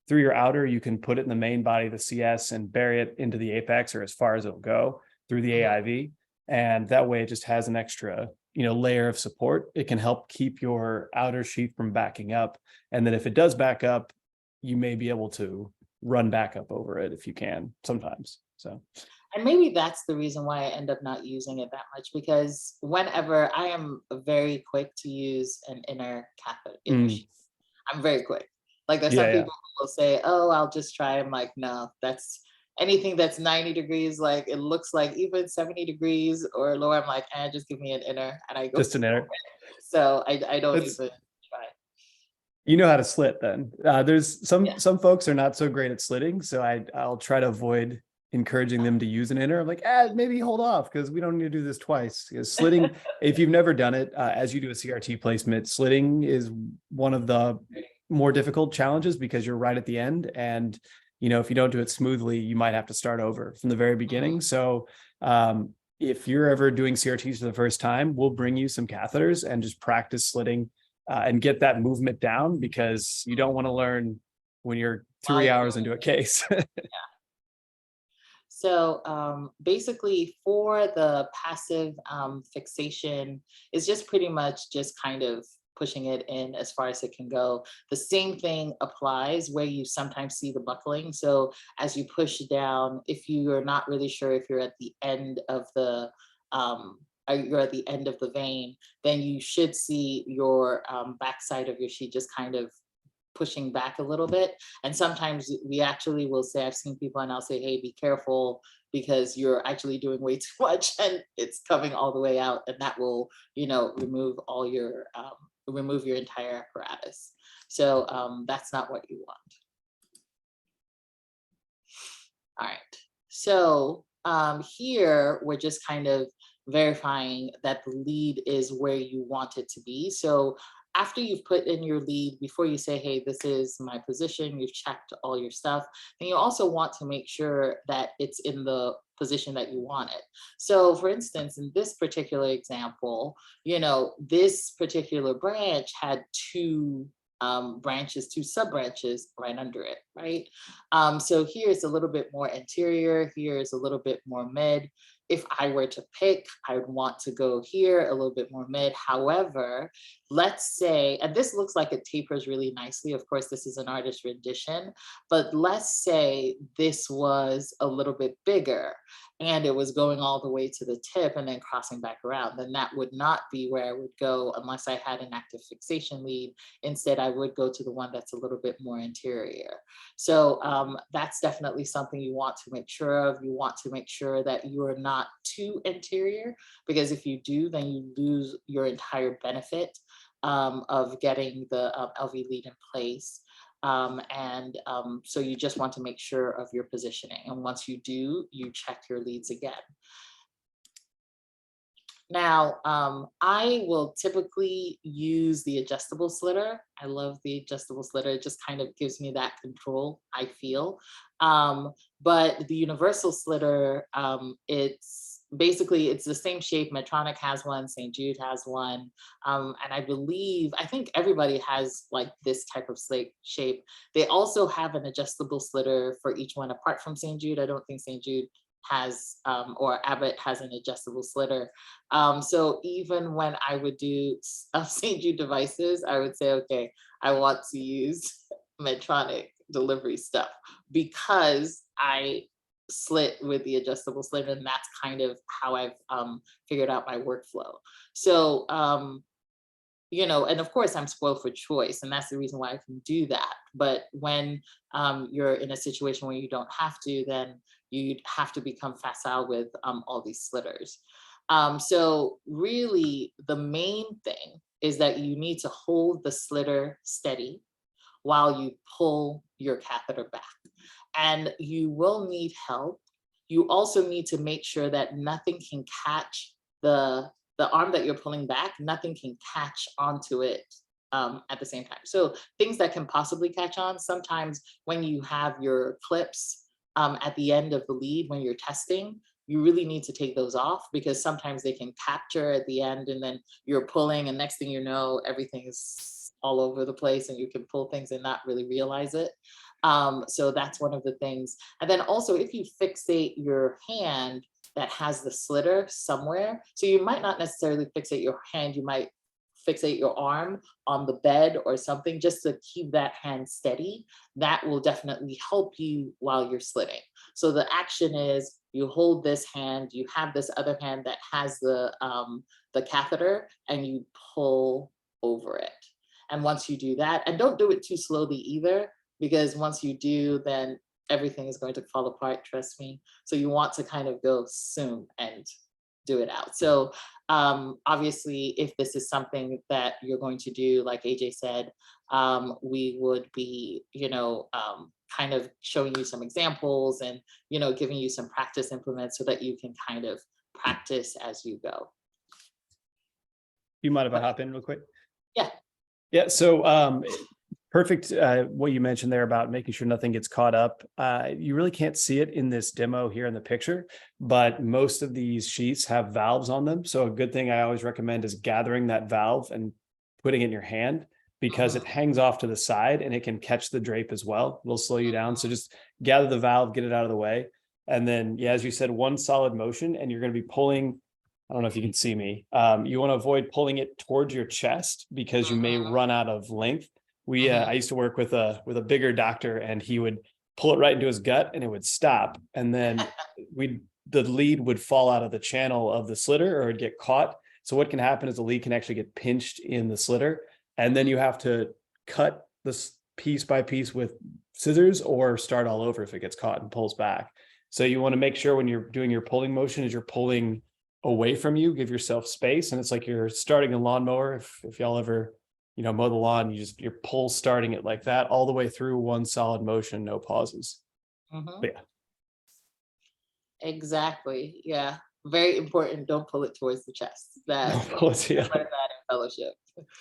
Through your outer, you can put it in the main body of the CS and bury it into the apex or as far as it'll go through the AIV. And that way it just has an extra, you know, layer of support. It can help keep your outer sheath from backing up. And then if it does back up, you may be able to run back up over it if you can sometimes. So. And maybe that's the reason why I end up not using it that much, because whenever I am very quick to use an inner catheter, sheath. I'm very quick. Like there's some people who will say, oh, I'll just try. I'm like, no, that's anything that's 90 degrees. Like it looks like even 70 degrees or lower. I'm like, just give me an inner. And I go just an inner. So I don't even try. You know how to slit then. There's some folks are not so great at slitting. So I'll try to avoid encouraging them to use an inner. I'm like, maybe hold off because we don't need to do this twice. Because slitting, if you've never done it, as you do a CRT placement, slitting is one of the more difficult challenges because you're right at the end. And, you know, if you don't do it smoothly, you might have to start over from the very beginning. So if you're ever doing CRTs for the first time, we'll bring you some catheters and just practice slitting and get that movement down because you don't want to learn when you're 3 hours into a case. So basically for the passive fixation, it's just pretty much just kind of pushing it in as far as it can go. The same thing applies where you sometimes see the buckling. So as you push down, if you are not really sure if you're at the end of the vein, then you should see your backside of your sheet just kind of pushing back a little bit. And sometimes we actually will say, I've seen people and I'll say, hey, be careful, because you're actually doing way too much and it's coming all the way out, and that will, remove all your, remove your entire apparatus. So that's not what you want. All right, so here we're just kind of verifying that the lead is where you want it to be. So after you've put in your lead, before you say, hey, this is my position, you've checked all your stuff, then you also want to make sure that it's in the position that you want it. So for instance, in this particular example, this particular branch had two branches, two sub-branches right under it, right? So here's a little bit more anterior, here's a little bit more mid. If I were to pick, I would want to go here a little bit more mid. However, let's say, and this looks like it tapers really nicely. Of course, this is an artist rendition, but let's say this was a little bit bigger and it was going all the way to the tip and then crossing back around, then that would not be where I would go unless I had an active fixation lead. Instead, I would go to the one that's a little bit more anterior. So that's definitely something you want to make sure of. You want to make sure that you are not too anterior, because if you do, then you lose your entire benefit of getting the LV lead in place. So you just want to make sure of your positioning. And once you do, you check your leads again. Now, I will typically use the adjustable slitter. I love the adjustable slitter. It just kind of gives me that control, I feel. But the universal slitter, it's the same shape. Medtronic has one, St. Jude has one. And I think everybody has like this type of shape. They also have an adjustable slitter for each one apart from St. Jude. I don't think St. Jude has, or Abbott has an adjustable slitter. So even when I would do St. Jude devices, I would say, okay, I want to use Medtronic delivery stuff because I slit with the adjustable slitter, and that's kind of how I've figured out my workflow. So, and of course I'm spoiled for choice, and that's the reason why I can do that. But when you're in a situation where you don't have to, then you'd have to become facile with all these slitters. So really the main thing is that you need to hold the slitter steady while you pull your catheter back. And you will need help. You also need to make sure that nothing can catch the arm that you're pulling back, nothing can catch onto it at the same time. So things that can possibly catch on, sometimes when you have your clips at the end of the lead, when you're testing, you really need to take those off because sometimes they can capture at the end and then you're pulling and next thing you know, everything is all over the place and you can pull things and not really realize it. So that's one of the things. And then also if you fixate your hand that has the slitter somewhere, so you might not necessarily fixate your hand, you might fixate your arm on the bed or something just to keep that hand steady. That will definitely help you while you're slitting. So the action is you hold this hand, you have this other hand that has the catheter and you pull over it. And once you do that, and don't do it too slowly either, because once you do, then everything is going to fall apart, trust me. So you want to kind of go soon and do it out. So obviously, if this is something that you're going to do, like AJ said, we would be, kind of showing you some examples and, giving you some practice implements so that you can kind of practice as you go. You mind if I hop in real quick? Yeah. Yeah. So perfect. What you mentioned there about making sure nothing gets caught up. You really can't see it in this demo here in the picture, but most of these sheets have valves on them. So a good thing I always recommend is gathering that valve and putting it in your hand because it hangs off to the side and it can catch the drape as well. It'll slow you down. So just gather the valve, get it out of the way. And then, yeah, as you said, one solid motion and you're going to be pulling. I don't know if you can see me. You want to avoid pulling it towards your chest because you may run out of length. I used to work with a bigger doctor and he would pull it right into his gut and it would stop. And then the lead would fall out of the channel of the slitter or it'd get caught. So what can happen is the lead can actually get pinched in the slitter. And then you have to cut this piece by piece with scissors or start all over if it gets caught and pulls back. So you want to make sure when you're doing your pulling motion is you're pulling away from you, give yourself space. And it's like you're starting a lawnmower. If y'all ever, mow the lawn, your pull starting it like that all the way through one solid motion, no pauses. Mhm. But yeah. Exactly. Yeah. Very important. Don't pull it towards the chest. That No pause, I yeah. learned that in fellowship.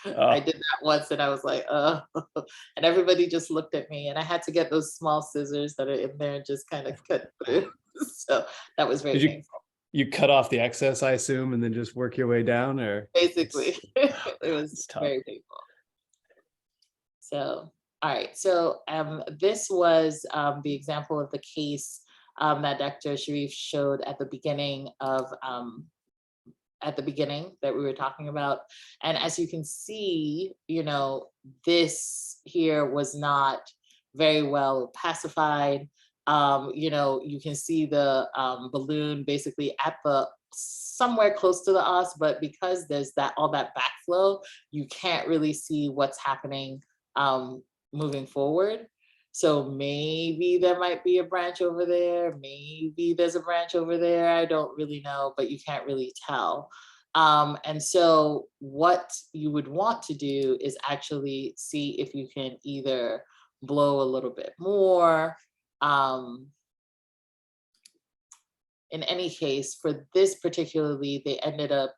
Oh. I did that once and I was like, and everybody just looked at me and I had to get those small scissors that are in there and just kind of cut through. So that was very painful. You cut off the excess, I assume, and then just work your way down, or Basically, it was tough. very painful. So, all right. So this was the example of the case that Dr. Sharif showed at the beginning that we were talking about. And as you can see, this here was not very well pacified. You can see the balloon basically at the somewhere close to the os, but because there's all that backflow, you can't really see what's happening moving forward. So maybe there might be a branch over there, maybe there's a branch over there, I don't really know, but you can't really tell. And so what you would want to do is actually see if you can either blow a little bit more. In any case, for this particularly, they ended up,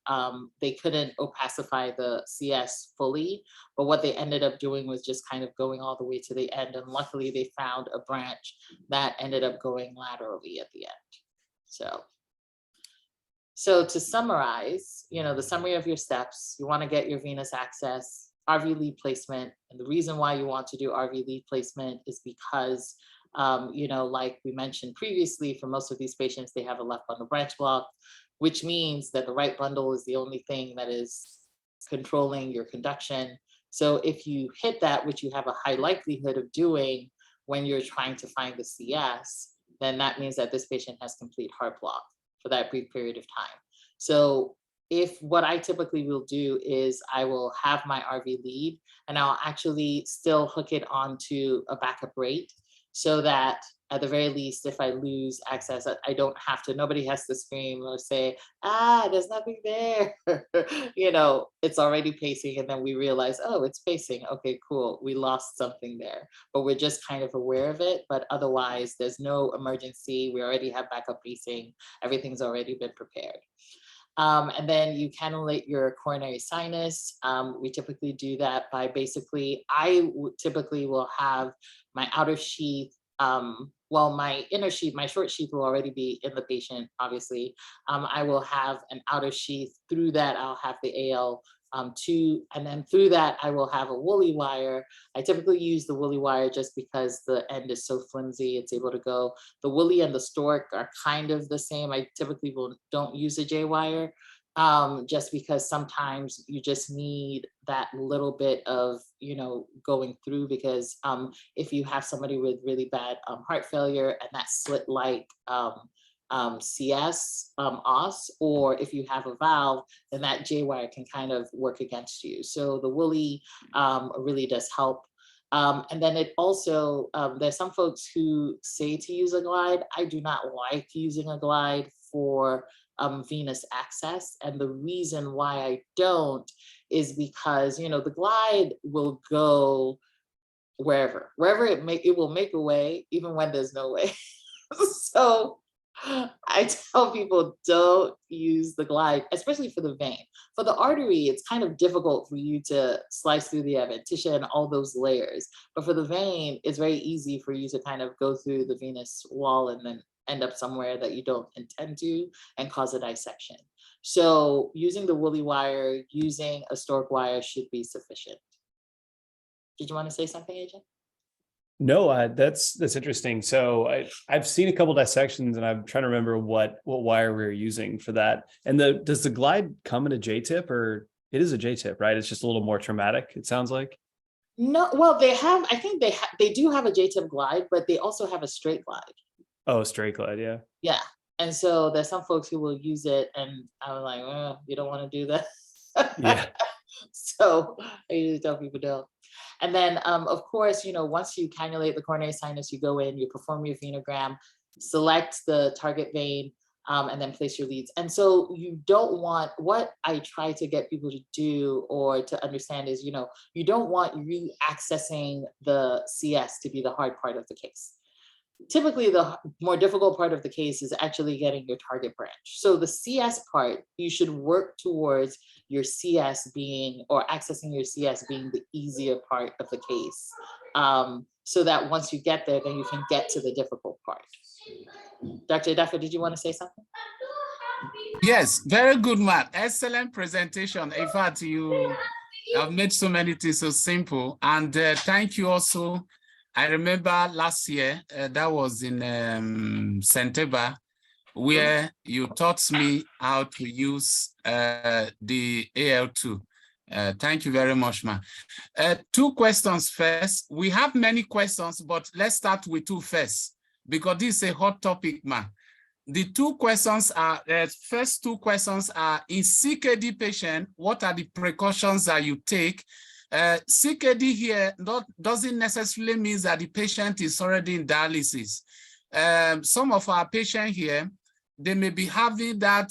they couldn't opacify the CS fully, but what they ended up doing was just kind of going all the way to the end. And luckily they found a branch that ended up going laterally at the end. So to summarize, the summary of your steps, you want to get your venous access, RV lead placement. And the reason why you want to do RV lead placement is because like we mentioned previously, for most of these patients, they have a left bundle branch block, which means that the right bundle is the only thing that is controlling your conduction. So if you hit that, which you have a high likelihood of doing when you're trying to find the CS, then that means that this patient has complete heart block for that brief period of time. So what I typically will do is I will have my RV lead and I'll actually still hook it onto a backup rate, so that at the very least, if I lose access, I don't have to, nobody has to scream or say, there's nothing there. It's already pacing. And then we realize, oh, it's pacing. Okay, cool. We lost something there, but we're just kind of aware of it. But otherwise, there's no emergency. We already have backup pacing. Everything's already been prepared. And then you cannulate your coronary sinus. We typically do that by basically, typically will have my outer sheath, my inner sheath, my short sheath will already be in the patient, obviously. I will have an outer sheath. Through that, I'll have the AL2, and then through that, I will have a woolly wire. I typically use the woolly wire just because the end is so flimsy, it's able to go. The woolly and the stork are kind of the same. I typically don't use a J wire, just because sometimes you just need that little bit of, going through, because if you have somebody with really bad heart failure and that slit like CS os, or if you have a valve, then that J wire can kind of work against you. So the woolly really does help. And then it also, there's some folks who say to use a glide. I do not like using a glide for venous access. And the reason why I don't is because, the glide will go wherever it will make a way, even when there's no way. So I tell people, don't use the glide, especially for the vein. For the artery, it's kind of difficult for you to slice through the adventitia and all those layers. But for the vein, it's very easy for you to kind of go through the venous wall and then end up somewhere that you don't intend to and cause a dissection. So using the woolly wire, using a stork wire should be sufficient. Did you want to say something, Agent? No, that's interesting. So I've seen a couple dissections, and I'm trying to remember what wire we were using for that. And does the glide come in a J-tip, or it is a J-tip, right? It's just a little more traumatic, it sounds like. No, well, I think they do have a J-tip glide, but they also have a straight glide. Oh, straight glide, yeah. Yeah. And so there's some folks who will use it, and I was like, oh, you don't want to do that. Yeah. So I usually tell people don't. And then, of course, once you cannulate the coronary sinus, you go in, you perform your venogram. select the target vein, and then place your leads. And so you don't want, what I try to get people to do or to understand is, you don't want re-accessing the CS to be the hard part of the case. Typically, the more difficult part of the case is actually getting your target branch. So the CS part, you should work towards your CS being, or accessing your CS being, the easier part of the case. So that once you get there, then you can get to the difficult part. Dr. Dafa, did you want to say something? Yes, very good, Matt. Excellent presentation. In fact, you have made so many things so simple. And thank you also. I remember last year, that was in September, where you taught me how to use the AL2. Thank you very much, Ma. 2 questions first. We have many questions, but let's start with 2 first, because this is a hot topic, Ma. The 2 questions are, first 2 questions are, in CKD patient, what are the precautions that you take? CKD here doesn't necessarily mean that the patient is already in dialysis. Some of our patients here, they may be having that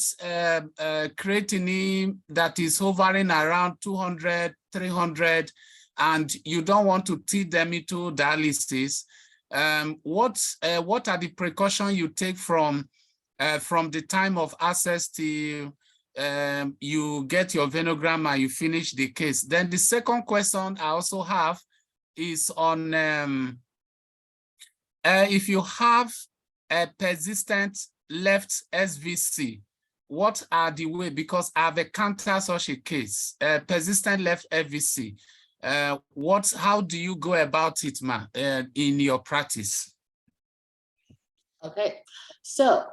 creatinine that is hovering around 200, 300, and you don't want to teach them into dialysis. What are the precautions you take from the time of access to you get your venogram and you finish the case? Then the second question I also have is on if you have a persistent left SVC, what are the way, because I have encountered such a case, persistent left SVC. How do you go about it, Ma, in your practice? Okay, so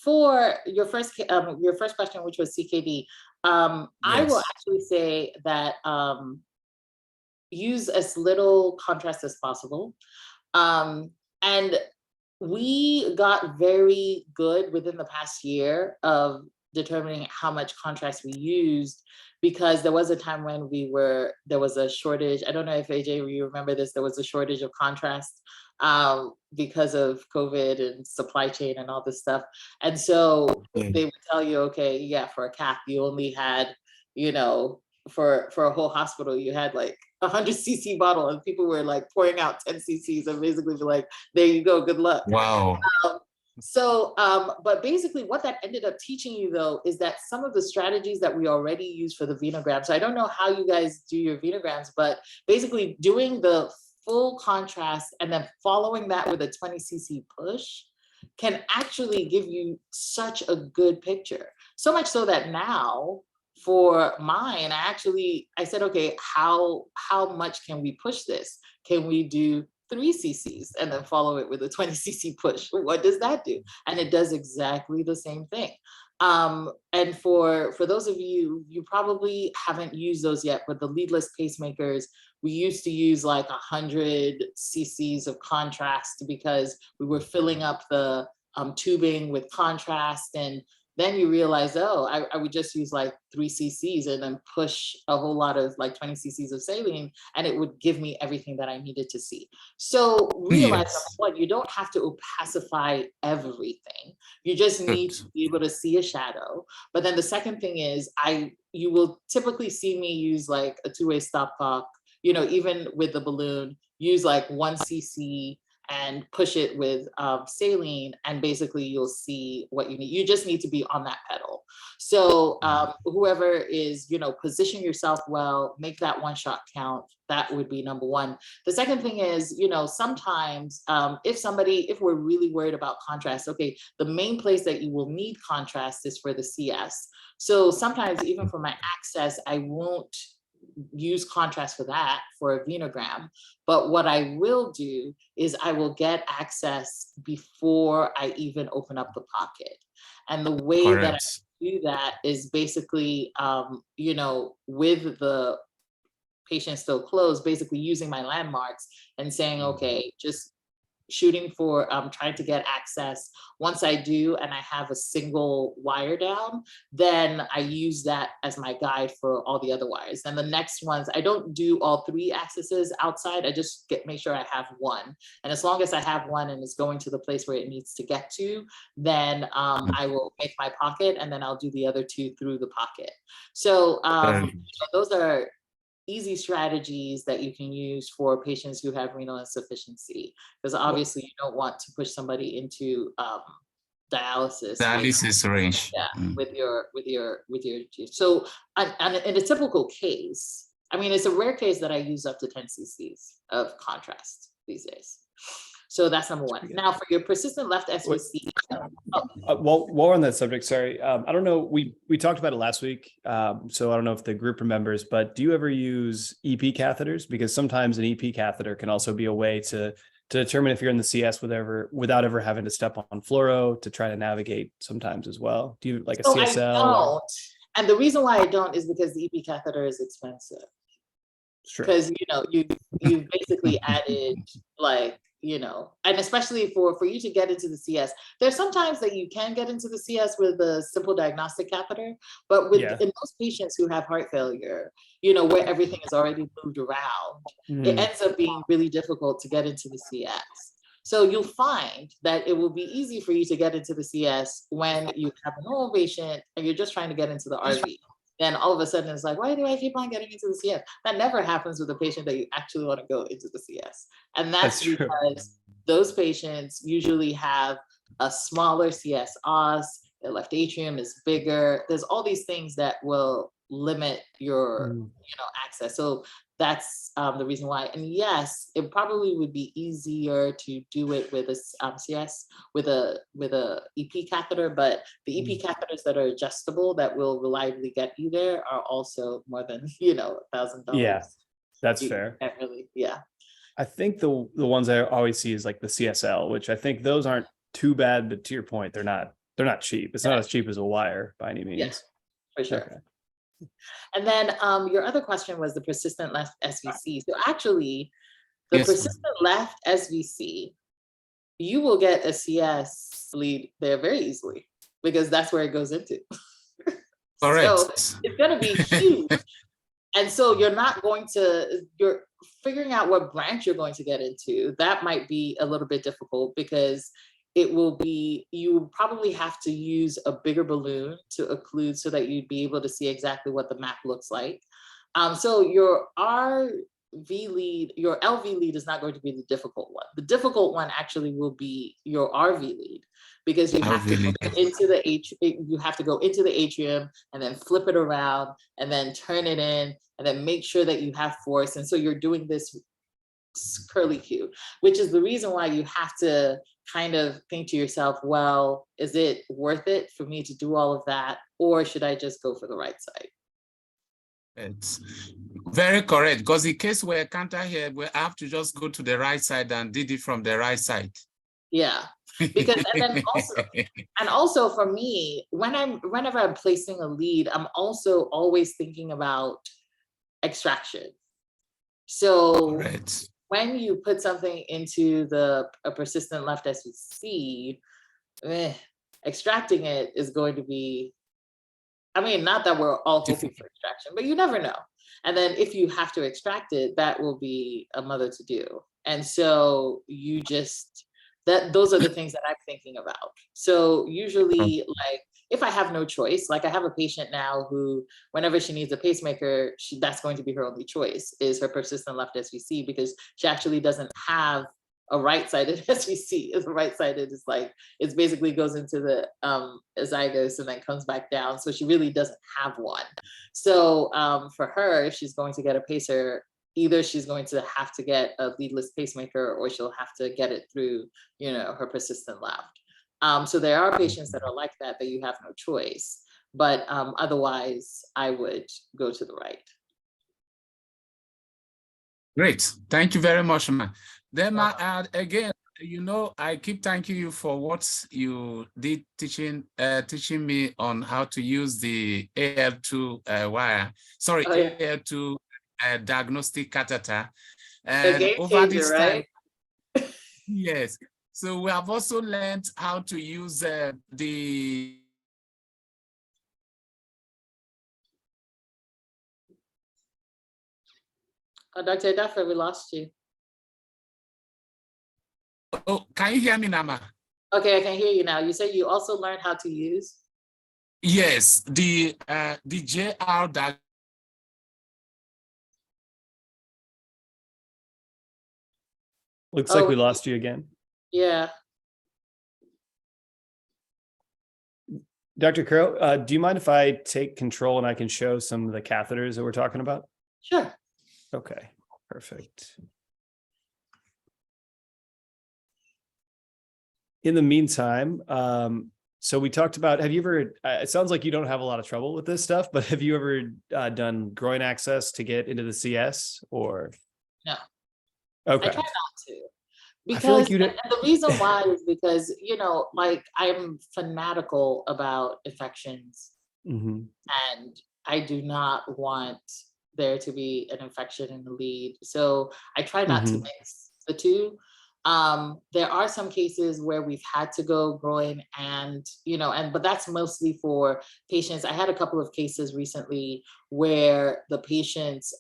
for your first question, which was CKD, yes. I will actually say that use as little contrast as possible. And we got very good within the past year of determining how much contrast we used, because there was a time when there was a shortage. I don't know if AJ, you remember this, there was a shortage of contrast because of COVID and supply chain and all this stuff. And so they would tell you, okay, yeah, for a cath, you only had, for a whole hospital, you had like 100 cc bottle, and people were like pouring out 10 cc's and basically be like, there you go, good luck. Wow. But basically what that ended up teaching you though, is that some of the strategies that we already use for the venogram, so I don't know how you guys do your venograms, but basically doing the full contrast and then following that with a 20 cc push can actually give you such a good picture. So much so that now, for mine, I said, okay, how much can we push this? Can we do 3 cc's and then follow it with a 20 cc push? What does that do? And it does exactly the same thing. And for those of you, you probably haven't used those yet, but the leadless pacemakers, we used to use like 100 cc's of contrast because we were filling up the tubing with contrast, and then you realize, oh, I would just use like 3 cc's and then push a whole lot of like 20 cc's of saline, and it would give me everything that I needed to see. So realize what, you don't have to opacify everything. You just need to be able to see a shadow. But then the second thing is, you will typically see me use like a 2-way stopcock, even with the balloon, use like 1 cc and push it with saline, and basically you'll see what you need. You just need to be on that pedal. So whoever is, position yourself well, make that 1 shot count. That would be number 1. The second thing is, sometimes if we're really worried about contrast, okay, the main place that you will need contrast is for the CS. So sometimes even for my access, I won't use contrast for that, for a venogram. But what I will do is I will get access before I even open up the pocket. And the way that I do that is basically, with the patient still closed, basically using my landmarks and saying, okay, just shooting for trying to get access. Once I do and I have a single wire down, then I use that as my guide for all the other wires. And the next ones, I don't do all 3 accesses outside. I just make sure I have one. And as long as I have one and it's going to the place where it needs to get to, then I will make my pocket and then I'll do the other 2 through the pocket. So those are easy strategies that you can use for patients who have renal insufficiency, because obviously you don't want to push somebody into dialysis range. with your so in a typical case, I mean, it's a rare case that I use up to 10 cc's of contrast these days. So that's number one. Now for your persistent left SVC. While we're on that subject, sorry, I don't know, we talked about it last week, so I don't know if the group remembers, but do you ever use EP catheters? Because sometimes an EP catheter can also be a way to determine if you're in the CS without ever having to step on fluoro to try to navigate sometimes as well. Do you like a CSL? I don't. And the reason why I don't is because the EP catheter is expensive. Because you basically added and especially for you to get into the CS, there's sometimes that you can get into the CS with a simple diagnostic catheter, but in those patients who have heart failure, where everything is already moved around, it ends up being really difficult to get into the CS. So you'll find that it will be easy for you to get into the CS when you have a normal patient and you're just trying to get into the RV. Then all of a sudden it's like, why do I keep on getting into the CS? That never happens with a patient that you actually want to go into the CS. And that's because those patients usually have a smaller CS os, their left atrium is bigger. There's all these things that will limit your access. So that's the reason why. And yes, it probably would be easier to do it with a CS with a EP catheter, but the EP catheters that are adjustable that will reliably get you there are also more than $1,000. Yeah, that's fair. I think the ones I always see is like the CSL, which I think those aren't too bad, but to your point, they're not cheap. It's not as cheap as a wire by any means. Yes, for sure. Okay. And then your other question was the persistent left SVC. So actually, the persistent left SVC, you will get a CS lead there very easily because that's where it goes into. Correct. So it's going to be huge. And so you're figuring out what branch you're going to get into. That might be a little bit difficult because you probably have to use a bigger balloon to occlude so that you'd be able to see exactly what the map looks like. So your RV lead, your LV lead is not going to be the difficult one. The difficult one actually will be your RV lead because you have to go into the atrium and then flip it around and then turn it in and then make sure that you have force. And so you're doing this curly Q, which is the reason why you have to kind of think to yourself, well, is it worth it for me to do all of that? Or should I just go for the right side? It's very correct, because in case we're counter here, we have to just go to the right side and did it from the right side. Yeah, because and also for me, whenever I'm placing a lead, I'm also always thinking about extraction. So when you put something into a persistent left SVC, extracting it is going to be, I mean, not that we're all hoping for extraction, but you never know. And then if you have to extract it, that will be a mother to do. And so those are the things that I'm thinking about. So usually, like, if I have no choice, like I have a patient now who, whenever she needs a pacemaker, that's going to be her only choice, is her persistent left SVC, because she actually doesn't have a right-sided SVC. Is right-sided is like, it basically goes into the azygos and then comes back down. So she really doesn't have one. So for her, if she's going to get a pacer, either she's going to have to get a leadless pacemaker or she'll have to get it through, her persistent left. So there are patients that are like that you have no choice, but otherwise I would go to the right. Great, thank you very much, man. Then again, I keep thanking you for what you did teaching me on how to use the AL2 wire. Sorry, AL2 diagnostic catheter. And over this time, Yes. So we have also learned how to use the Dr. Duffer, we lost you. Oh, can you hear me now, ma? Okay, I can hear you now. You said you also learned how to use? Yes, the JR that Looks like we lost you again. Yeah. Dr. Ekeruo, do you mind if I take control and I can show some of the catheters that we're talking about? Sure. Okay, perfect. In the meantime, so we talked about, have you ever, it sounds like you don't have a lot of trouble with this stuff, but have you ever done groin access to get into the CS or? No. Okay. I try not to. I feel like Because and the reason why is because, you know, like I'm fanatical about infections Mhm. and I do not want there to be an infection in the lead. So I try not to mix the two. There are some cases where we've had to go groin and, you know, but that's mostly for patients. I had a couple of cases recently where the patients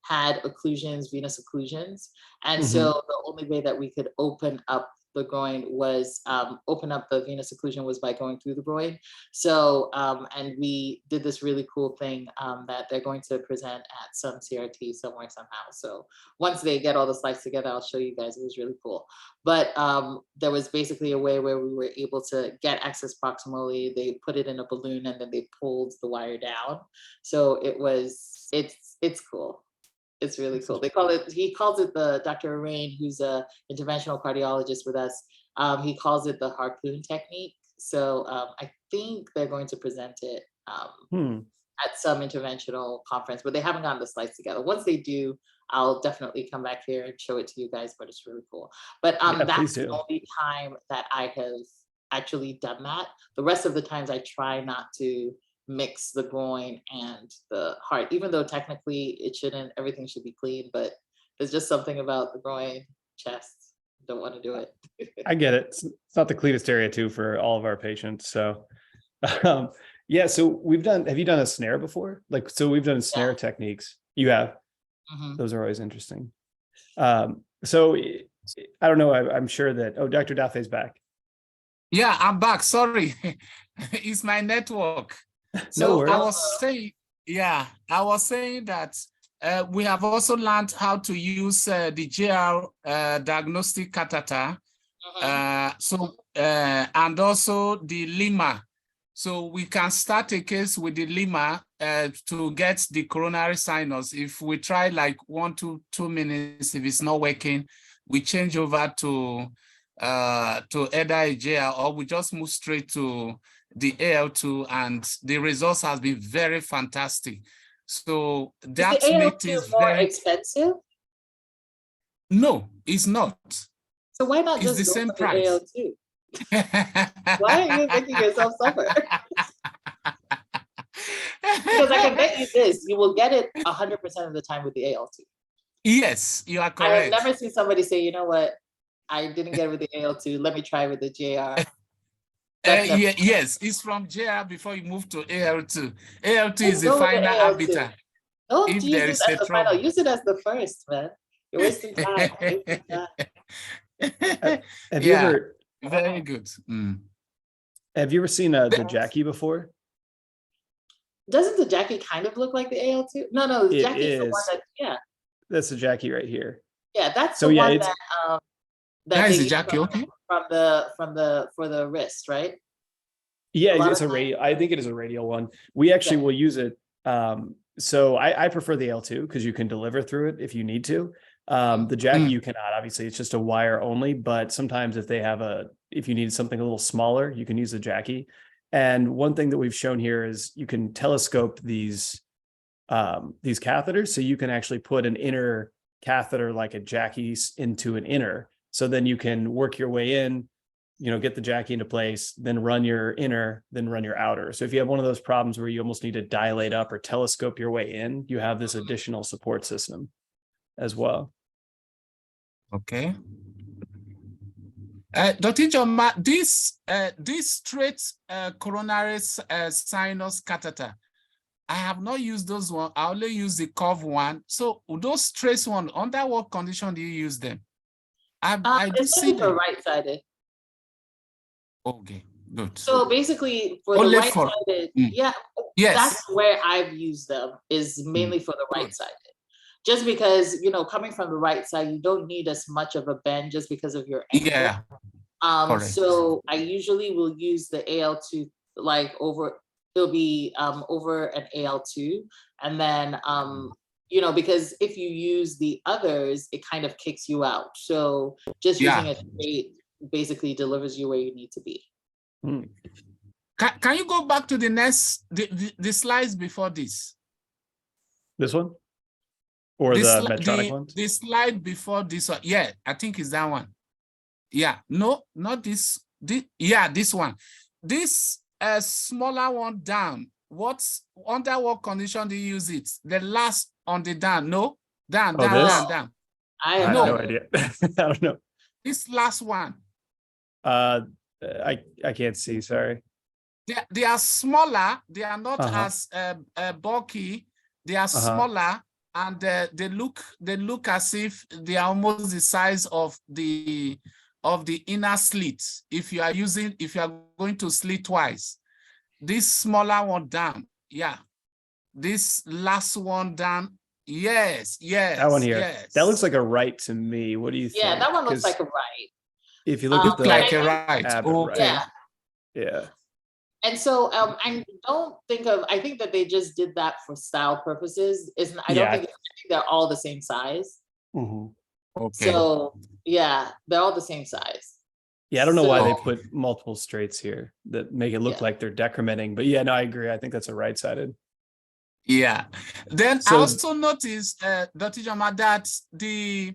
had occlusions, venous occlusions. And so the only way that we could open up the groin was open up the venous occlusion was by going through the groin. So, and we did this really cool thing that they're going to present at some CRT somewhere somehow. So once they get all the slides together, I'll show you guys. It was really cool. But there was basically a way where we were able to get access proximally. They put it in a balloon and then they pulled the wire down. So it's cool. It's really cool. They call it, he calls it Dr. Arain, who's a interventional cardiologist with us. He calls it the harpoon technique. So I think they're going to present it at some interventional conference, but they haven't gotten the slides together. Once they do, I'll definitely come back here and show it to you guys, but it's really cool. But that's the only time that I have actually done that. The rest of the times I try not to mix the groin and the heart, even though technically it shouldn't, everything should be clean, but there's just something about the groin, chest, don't want to do it. I get it. It's not the cleanest area too for all of our patients. So yeah, so have you done a snare before? Like, so we've done snare techniques. You have? Those are always interesting. So I don't know, I'm sure that, Dr. Dafe's back. Yeah, I'm back. Sorry, it's my network. So I was saying, I was saying that we have also learned how to use the GR diagnostic catheter, and also the Lima. So we can start a case with the Lima to get the coronary sinus. If we try like 1 to 2 minutes, if it's not working, we change over to either a JR or we just move straight to the AL2, and the results has been very fantastic. So that makes it more expensive? No, it's not. So why not just the go same for price? The AL2? Why are you making yourself suffer? Because I can bet you this, you will get it 100% of the time with the AL2. Yes, you are correct. I have never seen somebody say, you know what, I didn't get it with the AL2, let me try with the JR. Yes, it's from JR before you move to AL2. AL2 is the final arbiter. Don't use it as the final, use it as the first, man. You're wasting time. Have you ever? Very good. Have you ever seen the Jackie before? Doesn't the Jackie kind of look like the AL2? No, the Jackie's the one that, That's the Jackie right here. Yeah, that's the one that is the Jackie, okay. For the wrist, right? Yeah, it's a radial. I think it is a radial one. We actually will use it. So I prefer the L2 because you can deliver through it if you need to. The Jackie you cannot. Obviously, it's just a wire only. But sometimes if you need something a little smaller, you can use the Jackie. And one thing that we've shown here is you can telescope these catheters, so you can actually put an inner catheter like a Jackie into an inner. So then you can work your way in, get the Jackie into place, then run your inner, then run your outer. So if you have one of those problems where you almost need to dilate up or telescope your way in, you have this additional support system as well. Okay. Dr. Ijeoma, this straight coronary sinus catheter, I have not used those one. I only use the curve one. So those straight one, under what condition do you use them? I do It's see only for them. right-sided. Okay, good. So basically, for Only the for- right-sided, Yes. that's where I've used them, is mainly for the right-sided. Just because, you know, coming from the right side, you don't need as much of a bend just because of your ankle. Yeah. Correct. So I usually will use the AL2, like it'll be over an AL2. And then, you know, because if you use the others, it kind of kicks you out. So just using a straight basically delivers you where you need to be. Can you go back to the next, the slides before this? This one? Or the Medtronic ones? The slide before this one. Yeah, I think it's that one. Yeah, no, not this. Yeah, this one. This smaller one down. Under what condition do you use it? The last on the down. No, down. I have no idea. I don't know. This last one. I can't see. Sorry. They are smaller. They are not as bulky. They are smaller. And they look as if they are almost the size of the inner slit. If you are going to slit twice, this smaller one down, yeah. This last one down, yes. That one here. Yes. That looks like a right to me. What do you think? Yeah, that one looks like a right. If you look at the like a right. Abbott, Okay. right. Yeah. And so I don't think I think that they just did that for style purposes. I think they're all the same size. Okay. So yeah, they're all the same size. Yeah, I don't know why they put multiple straights here that make it look like they're decrementing, but yeah, no, I agree. I think that's a right-sided. Yeah. Then I also noticed, Dr. Ijeoma, that the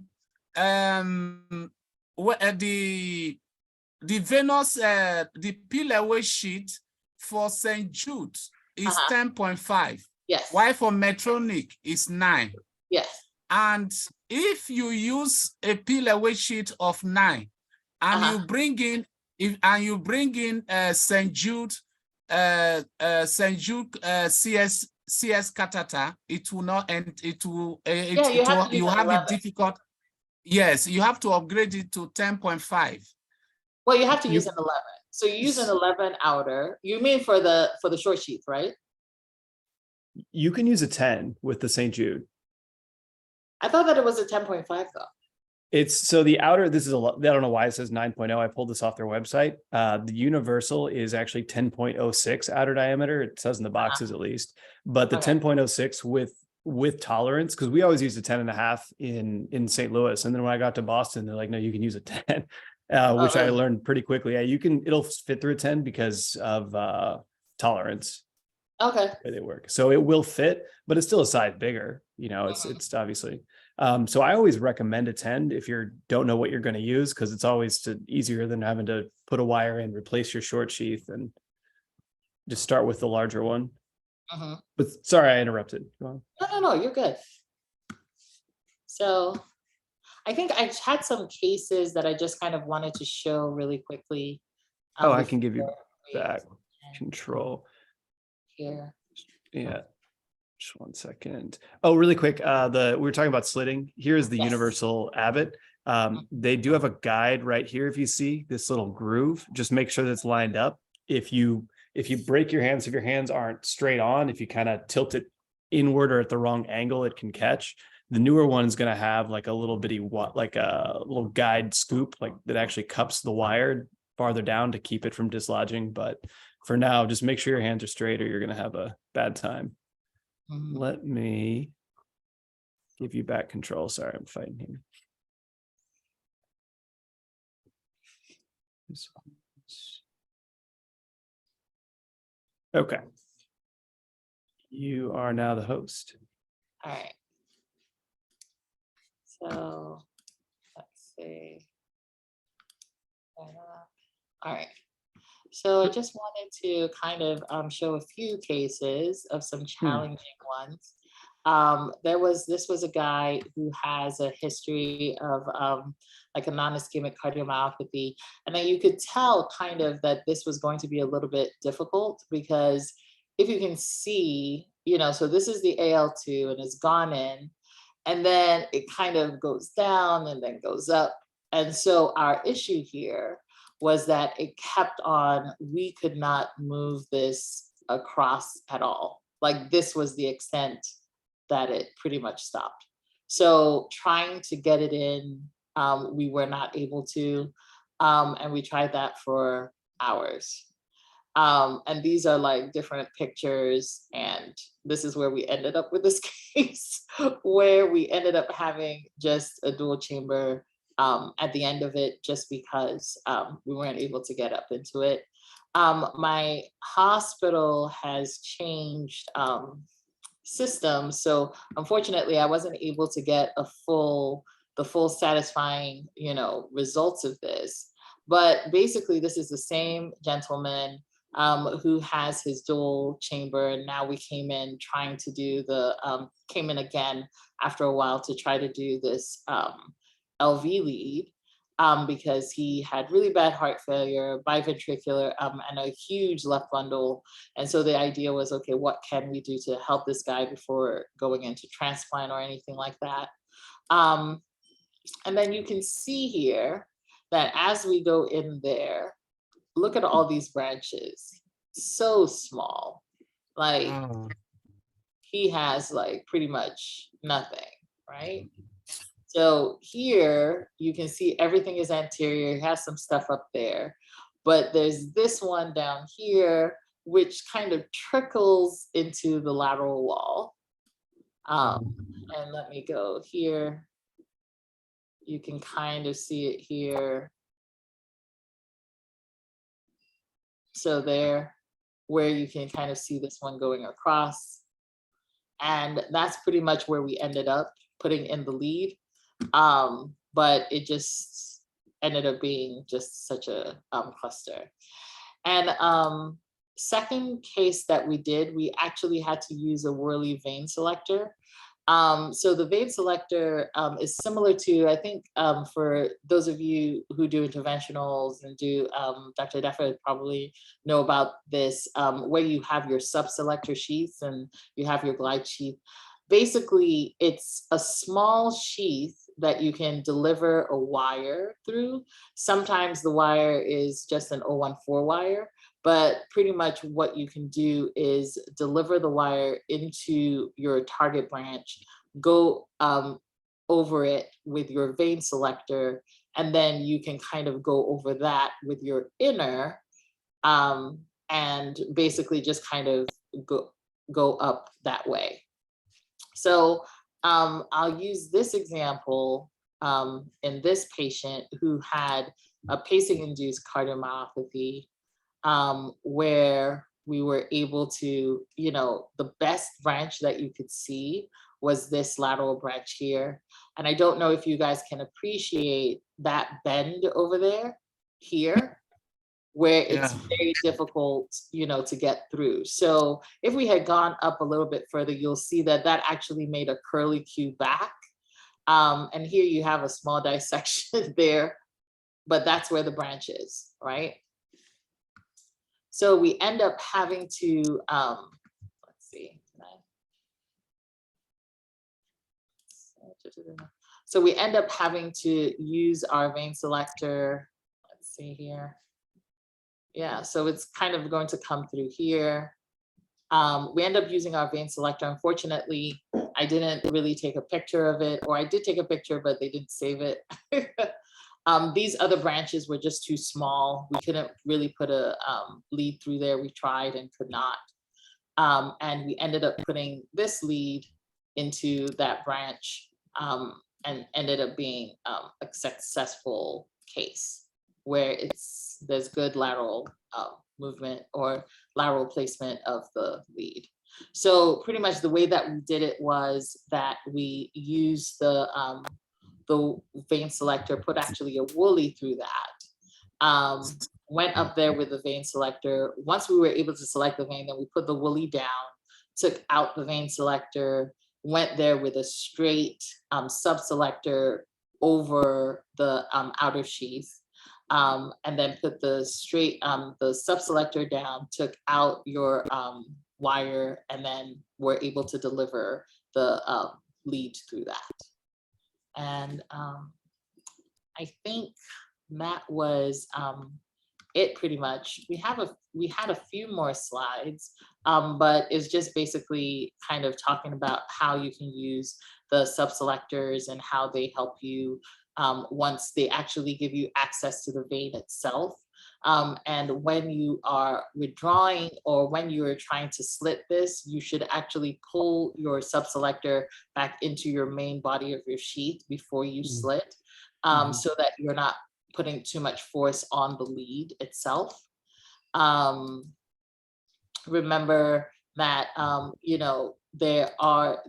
venous, the pillar weight sheet for St. Jude is 10.5. Yes. While for Medtronic is 9. Yes. And if you use a pillar weight sheet of 9, and you bring in St. Jude CS catheter, it will not end. You have the difficult. Yes, you have to upgrade it to 10.5. Well, you have to use an 11. So you use an 11 outer. You mean for the short sheath, right? You can use a 10 with the St. Jude. I thought that it was a 10.5 though. It's so the outer, this is I don't know why it says 9.0. I pulled this off their website. The universal is actually 10.06 outer diameter. It says in the boxes at least, but the 10.06 with tolerance, because we always used a 10.5 in St. Louis. And then when I got to Boston, they're like, no, you can use a 10, which I learned pretty quickly. Yeah, it'll fit through a 10 because of tolerance. Okay. The way they work. So it will fit, but it's still a size bigger, you know, it's obviously. So I always recommend a 10 if you don't know what you're going to use, because it's always easier than having to put a wire in, replace your short sheath, and just start with the larger one. But sorry, I interrupted. Go on. No, you're good. So I think I had some cases that I just kind of wanted to show really quickly. I can give you back control. Here. Yeah. Just 1 second. Oh, really quick. We were talking about slitting. Here's the universal Abbott. They do have a guide right here. If you see this little groove, just make sure that's lined up. If you break your hands, if your hands aren't straight on, if you kind of tilt it inward or at the wrong angle, it can catch. The newer one's going to have like a little bitty, like a little guide scoop, like that actually cups the wire farther down to keep it from dislodging. But for now, just make sure your hands are straight or you're going to have a bad time. Let me give you back control. Sorry, I'm fighting here. Okay. You are now the host. All right. So let's see. All right. So I just wanted to kind of show a few cases of some challenging ones. this was a guy who has a history of like a non-ischemic cardiomyopathy. And then you could tell kind of that this was going to be a little bit difficult, because if you can see, you know, so this is the AL2 and it's gone in, and then it kind of goes down and then goes up. And so our issue here was that it kept on, we could not move this across at all. Like this was the extent that it pretty much stopped. So trying to get it in, we were not able to, and we tried that for hours. And these are like different pictures, and this is where we ended up with this case, where we ended up having just a dual chamber at the end of it, just because we weren't able to get up into it. My hospital has changed system, so unfortunately, I wasn't able to get the full satisfying, you know, results of this. But basically, this is the same gentleman who has his dual chamber, and now we came in trying to do the came in again after a while to try to do this LV lead, because he had really bad heart failure, biventricular, and a huge left bundle. And so the idea was, okay, what can we do to help this guy before going into transplant or anything like that? And then you can see here that as we go in there, look at all these branches, so small. Like he has like pretty much nothing, right? So here you can see everything is anterior, he has some stuff up there, but there's this one down here, which kind of trickles into the lateral wall. And let me go here. You can kind of see it here. So there, where you can kind of see this one going across. And that's pretty much where we ended up putting in the lead. But it just ended up being just such a cluster. And second case that we did, we actually had to use a Worley vein selector. So the vein selector is similar to, I think, for those of you who do interventionals and do, Dr. Deffa probably know about this, where you have your sub-selector sheaths and you have your glide sheath. Basically, it's a small sheath that you can deliver a wire through. Sometimes the wire is just an 014 wire, but pretty much what you can do is deliver the wire into your target branch, go over it with your vein selector, and then you can kind of go over that with your inner, and basically just kind of go up that way. So I'll use this example in this patient who had a pacing-induced cardiomyopathy, where we were able to, you know, the best branch that you could see was this lateral branch here. And I don't know if you guys can appreciate that bend over there, here, where it's very difficult, you know, to get through. So if we had gone up a little bit further, you'll see that that actually made a curly Q back. And here you have a small dissection there, but that's where the branch is, right? So we end up having to, let's see. So we end up having to use our vein selector. Let's see here. Yeah, so it's kind of going to come through here. We end up using our vein selector. Unfortunately, I didn't really take a picture of it, or I did take a picture, but they didn't save it. These other branches were just too small. We couldn't really put a lead through there. We tried and could not. And we ended up putting this lead into that branch, and ended up being a successful case where there's good lateral movement or lateral placement of the lead. So pretty much the way that we did it was that we used the vein selector, put actually a Woolly through that, went up there with the vein selector. Once we were able to select the vein, then we put the Woolly down, took out the vein selector, went there with a straight subselector over the outer sheath, and then put the subselector down, took out your wire, and then were able to deliver the lead through that. And I think that was it pretty much. We had a few more slides, but it's just basically kind of talking about how you can use the subselectors and how they help you once they actually give you access to the vein itself. And when you are withdrawing or when you are trying to slit this, you should actually pull your subselector back into your main body of your sheath before you slit, so that you're not putting too much force on the lead itself. Remember that, you know,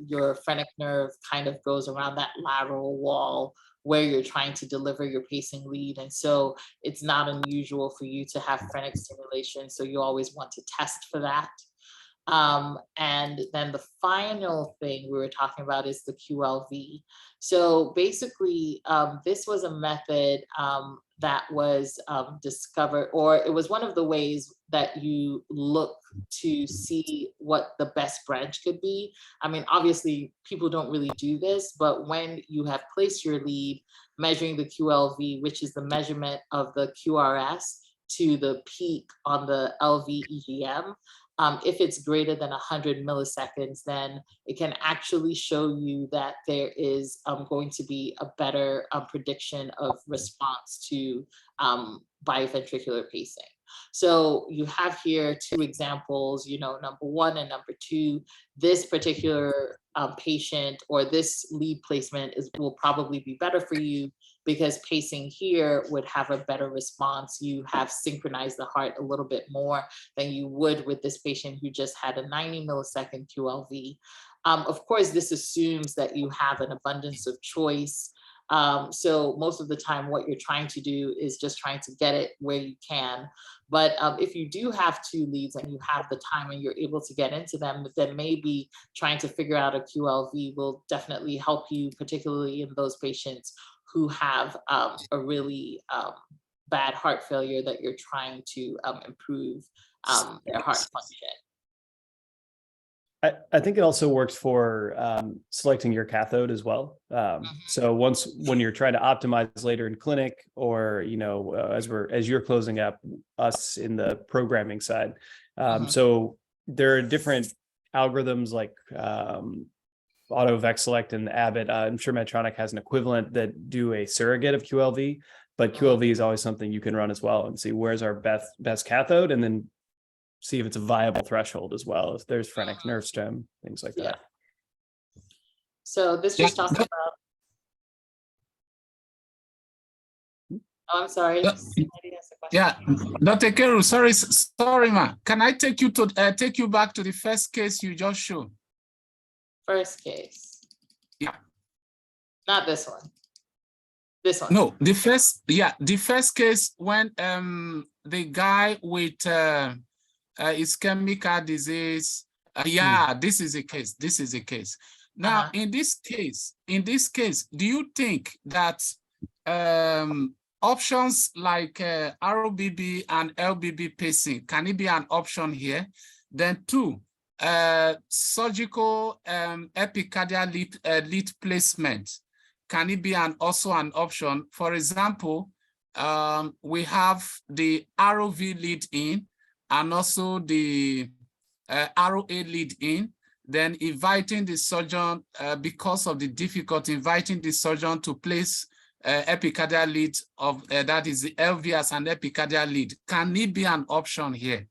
your phrenic nerve kind of goes around that lateral wall where you're trying to deliver your pacing lead. And so it's not unusual for you to have phrenic stimulation. So you always want to test for that. And then the final thing we were talking about is the QLV. So basically, this was a method that was discovered, or it was one of the ways that you look to see what the best branch could be. I mean, obviously, people don't really do this, but when you have placed your lead, measuring the QLV, which is the measurement of the QRS to the peak on the LV EGM, if it's greater than 100 milliseconds, then it can actually show you that there is going to be a better prediction of response to biventricular pacing. So you have here two examples, you know, number one and number two. This particular patient or this lead placement will probably be better for you because pacing here would have a better response. You have synchronized the heart a little bit more than you would with this patient who just had a 90 millisecond QLV. Of course, this assumes that you have an abundance of choice. So most of the time what you're trying to do is just trying to get it where you can. But if you do have two leads and you have the time and you're able to get into them, then maybe trying to figure out a QLV will definitely help you, particularly in those patients who have a really bad heart failure that you're trying to improve their heart function. I think it also works for selecting your cathode as well. So when you're trying to optimize later in clinic, or you know, as you're closing up us in the programming side, so there are different algorithms like AutoVec Select and Abbott. I'm sure Medtronic has an equivalent that do a surrogate of QLV, but QLV is always something you can run as well and see where's our best cathode, and then see if it's a viable threshold as well, if there's phrenic nerve stem, things like that. Yeah. So this just talks about, oh, I'm sorry. Yeah, Dr. Ekeruo, sorry, ma. Can I take you back to the first case you just showed? First case. Yeah. Not this one. This one. No, the first case when the guy with ischemic heart disease. This is a case. This is a case. Now, in this case, do you think that options like ROBB and LBB pacing, can it be an option here? Then two, surgical epicardial lead placement, can it be also an option? For example, we have the ROV lead in and also the ROA lead in, then inviting the surgeon, because of the difficulty, inviting the surgeon to place epicardial lead of, that is the LV as an epicardial lead. Can it be an option here?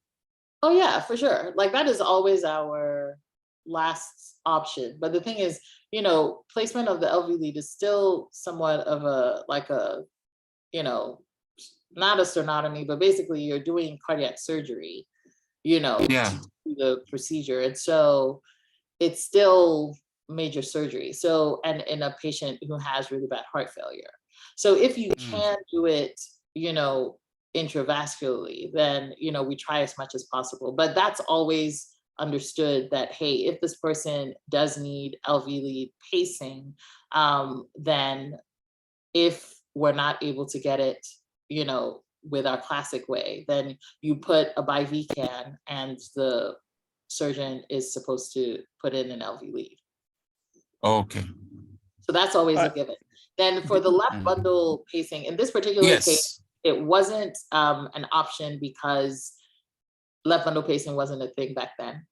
Oh yeah, for sure. Like that is always our last option. But the thing is, you know, placement of the LV lead is still somewhat of a, like a, you know, not a sternotomy, but basically you're doing cardiac surgery, you know, to the procedure. And so it's still major surgery. So, and in a patient who has really bad heart failure. So if you can do it, you know, intravascularly, then, you know, we try as much as possible, but that's always understood that, hey, if this person does need LV lead pacing, then if we're not able to get it, you know, with our classic way, then you put a BIV can and the surgeon is supposed to put in an LV lead. Okay. So that's always a given. Then for the left bundle pacing, in this particular case, it wasn't an option because left bundle pacing wasn't a thing back then.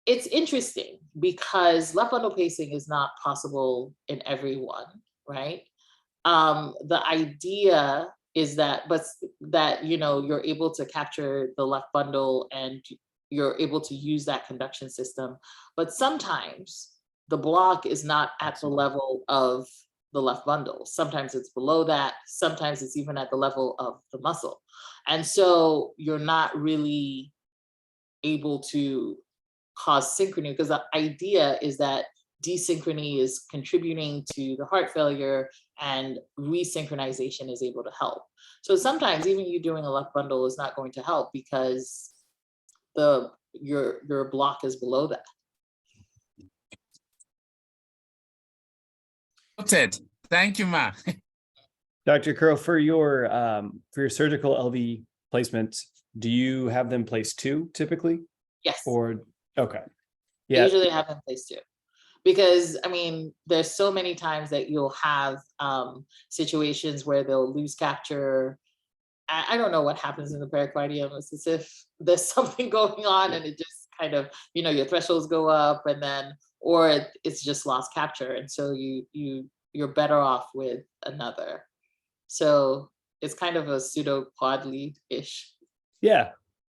It's interesting because left bundle pacing is not possible in everyone, right? The idea is that, you know, you're able to capture the left bundle and you're able to use that conduction system. But sometimes the block is not at the level of the left bundle. Sometimes it's below that. Sometimes it's even at the level of the muscle. And so you're not really able to cause synchrony, because the idea is that desynchrony is contributing to the heart failure and resynchronization is able to help. So sometimes even you doing a left bundle is not going to help because your block is below that. Noted. Thank you, Ma. Dr. Ekeruo, for your surgical LV placement, do you have them placed 2 typically? Yes. Or okay. Yeah. I usually have them placed 2. Because I mean, there's so many times that you'll have situations where they'll lose capture. I don't know what happens in the pericardium. It's as if there's something going on and it just kind of, you know, your thresholds go up and then, or it's just lost capture. And so you're better off with another. So it's kind of a pseudo quad lead-ish. Yeah,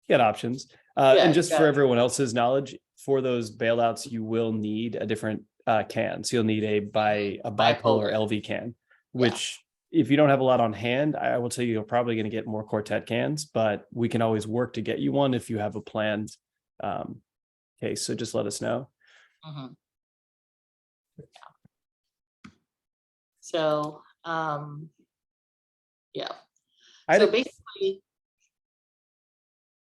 you got options. And just for everyone else's knowledge, for those bailouts, you will need a different can. So you'll need a bipolar LV can, which if you don't have a lot on hand, I will tell you, you're probably going to get more quartet cans, but we can always work to get you one if you have a planned case. So just let us know. Mm-hmm. So, yeah. So basically,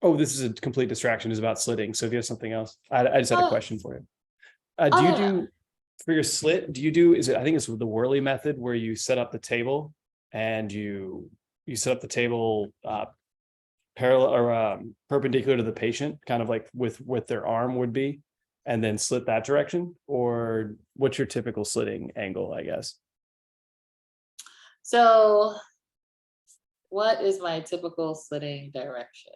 oh, this is a complete distraction. It's about slitting. So if you have something else, I just had a question for you. Do you do for your slit? Do you do? Is it? I think it's the Worley method where you set up the table and you set up the table parallel or perpendicular to the patient, kind of like with their arm would be, and then slit that direction. Or what's your typical slitting angle? I guess. So, what is my typical slitting direction?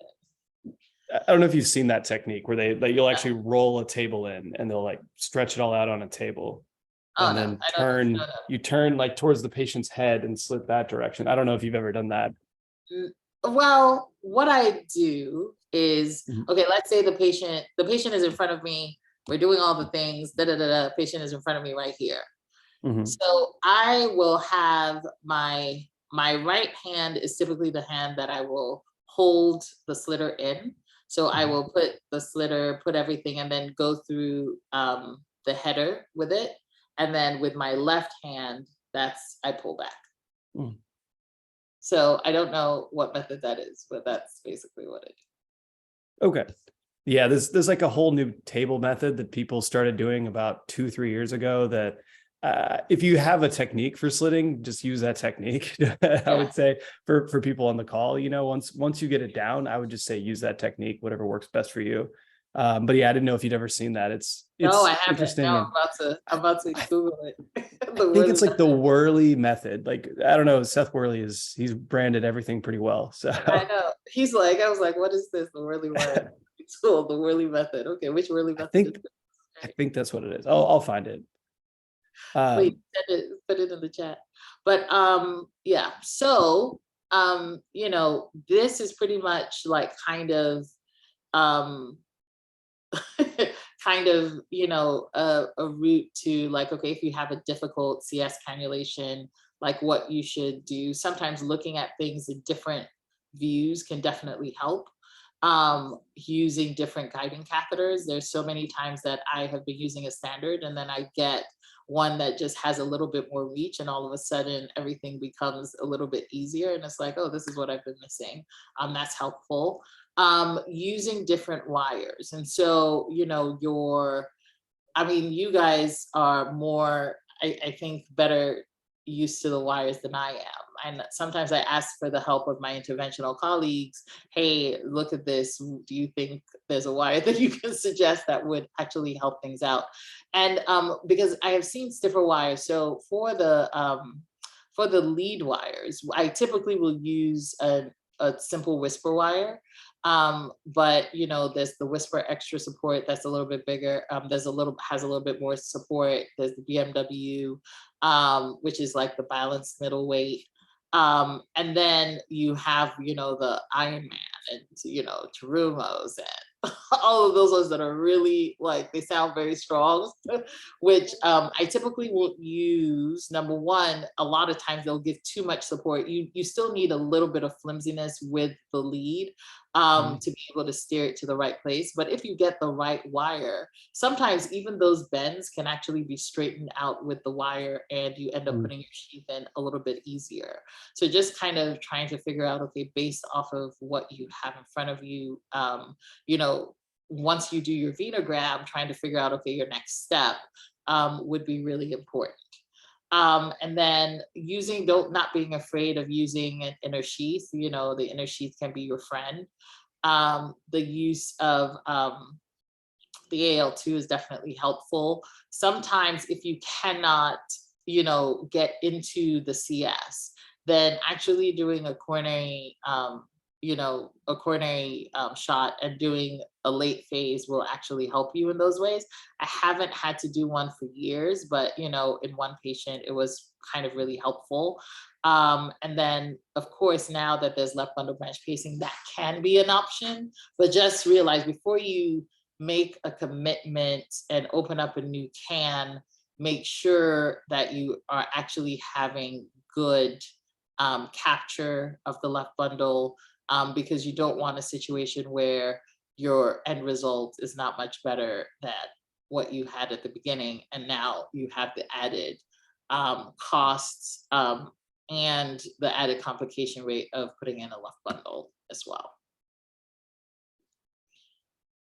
I don't know if you've seen that technique where you'll actually roll a table in and they'll like stretch it all out on a table. And then you turn like towards the patient's head and slit that direction. I don't know if you've ever done that. Well, what I do is, okay, let's say the patient is in front of me. We're doing all the things, patient is in front of me right here. So I will have my right hand is typically the hand that I will hold the slitter in. So I will put the slitter, put everything, and then go through the header with it. And then with my left hand, I pull back. So I don't know what method that is, but that's basically what it is. Okay. Yeah, there's like a whole new table method that people started doing about 2-3 years ago that if you have a technique for slitting, just use that technique. I would say for people on the call, you know, once you get it down, I would just say use that technique, whatever works best for you. But yeah, I didn't know if you'd ever seen that. It's no, I haven't. Interesting. No, I'm about to Google it. I think it's like the Worley method. Like, I don't know, Seth Worley he's branded everything pretty well. So I know. I was like, what is this? The Worley one. It's cool, the Worley method. Okay, which Worley method? I think that's what it is. I'll find it. Wait, put it in the chat. But yeah, so you know, this is pretty much like kind of you know, a route to like, okay, if you have a difficult CS cannulation, like what you should do. Sometimes looking at things in different views can definitely help. Using different guiding catheters. There's so many times that I have been using a standard and then I get one that just has a little bit more reach, and all of a sudden everything becomes a little bit easier. And it's like, oh, this is what I've been missing. That's helpful. Using different wires. And so, you know, you guys are more, I think, better used to the wires than I am. And sometimes I ask for the help of my interventional colleagues. Hey, look at this. Do you think there's a wire that you can suggest that would actually help things out? And because I have seen stiffer wires. So for the lead wires, I typically will use a simple whisper wire. But you know, there's the Whisper Extra support that's a little bit bigger. Has a little bit more support. There's the BMW, which is like the balanced middleweight. And then you have, you know, the Iron Man and, you know, Terumos and all of those ones that are really like, they sound very strong, which I typically will use. Number one, a lot of times they'll give too much support. You still need a little bit of flimsiness with the lead to be able to steer it to the right place. But if you get the right wire, sometimes even those bends can actually be straightened out with the wire, and you end up putting your sheath in a little bit easier. So just kind of trying to figure out, okay, based off of what you have in front of you, you know, once you do your venogram, trying to figure out, okay, your next step would be really important. And then not being afraid of using an inner sheath. You know, the inner sheath can be your friend. The use of the AL2 is definitely helpful. Sometimes if you cannot, you know, get into the CS, then actually doing a coronary, shot and doing a late phase will actually help you in those ways. I haven't had to do one for years, but you know, in one patient, it was kind of really helpful. And then of course, now that there's left bundle branch pacing, that can be an option, but just realize before you make a commitment and open up a new can, make sure that you are actually having good capture of the left bundle, because you don't want a situation where your end result is not much better than what you had at the beginning, and now you have the added costs and the added complication rate of putting in a left bundle as well.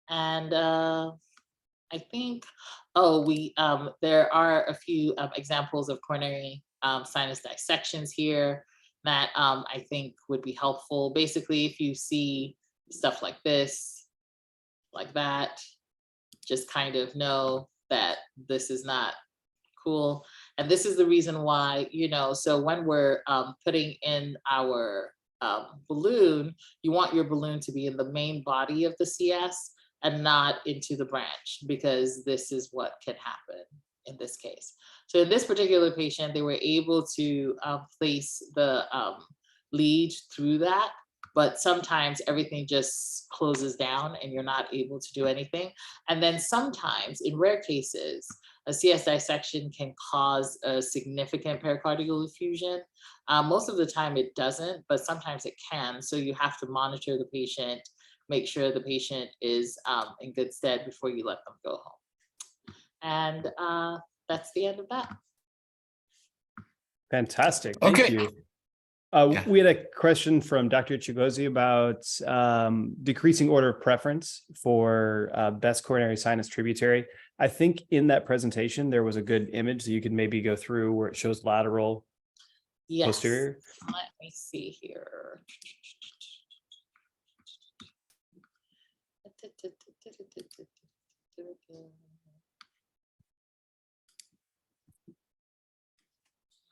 And I think, there are a few examples of coronary sinus dissections here that I think would be helpful. Basically, if you see stuff like this, like that, just kind of know that this is not cool. And this is the reason why, you know, so when we're putting in our balloon, you want your balloon to be in the main body of the CS and not into the branch, because this is what can happen in this case. So in this particular patient, they were able to place the lead through that, but sometimes everything just closes down and you're not able to do anything. And then sometimes, in rare cases, a CS dissection can cause a significant pericardial effusion. Most of the time it doesn't, but sometimes it can. So you have to monitor the patient, make sure the patient is in good stead before you let them go home. And that's the end of that. Fantastic. Thank you. We had a question from Dr. Chigozi about decreasing order of preference for best coronary sinus tributary. I think in that presentation, there was a good image that you could maybe go through where it shows lateral, posterior. Let me see here.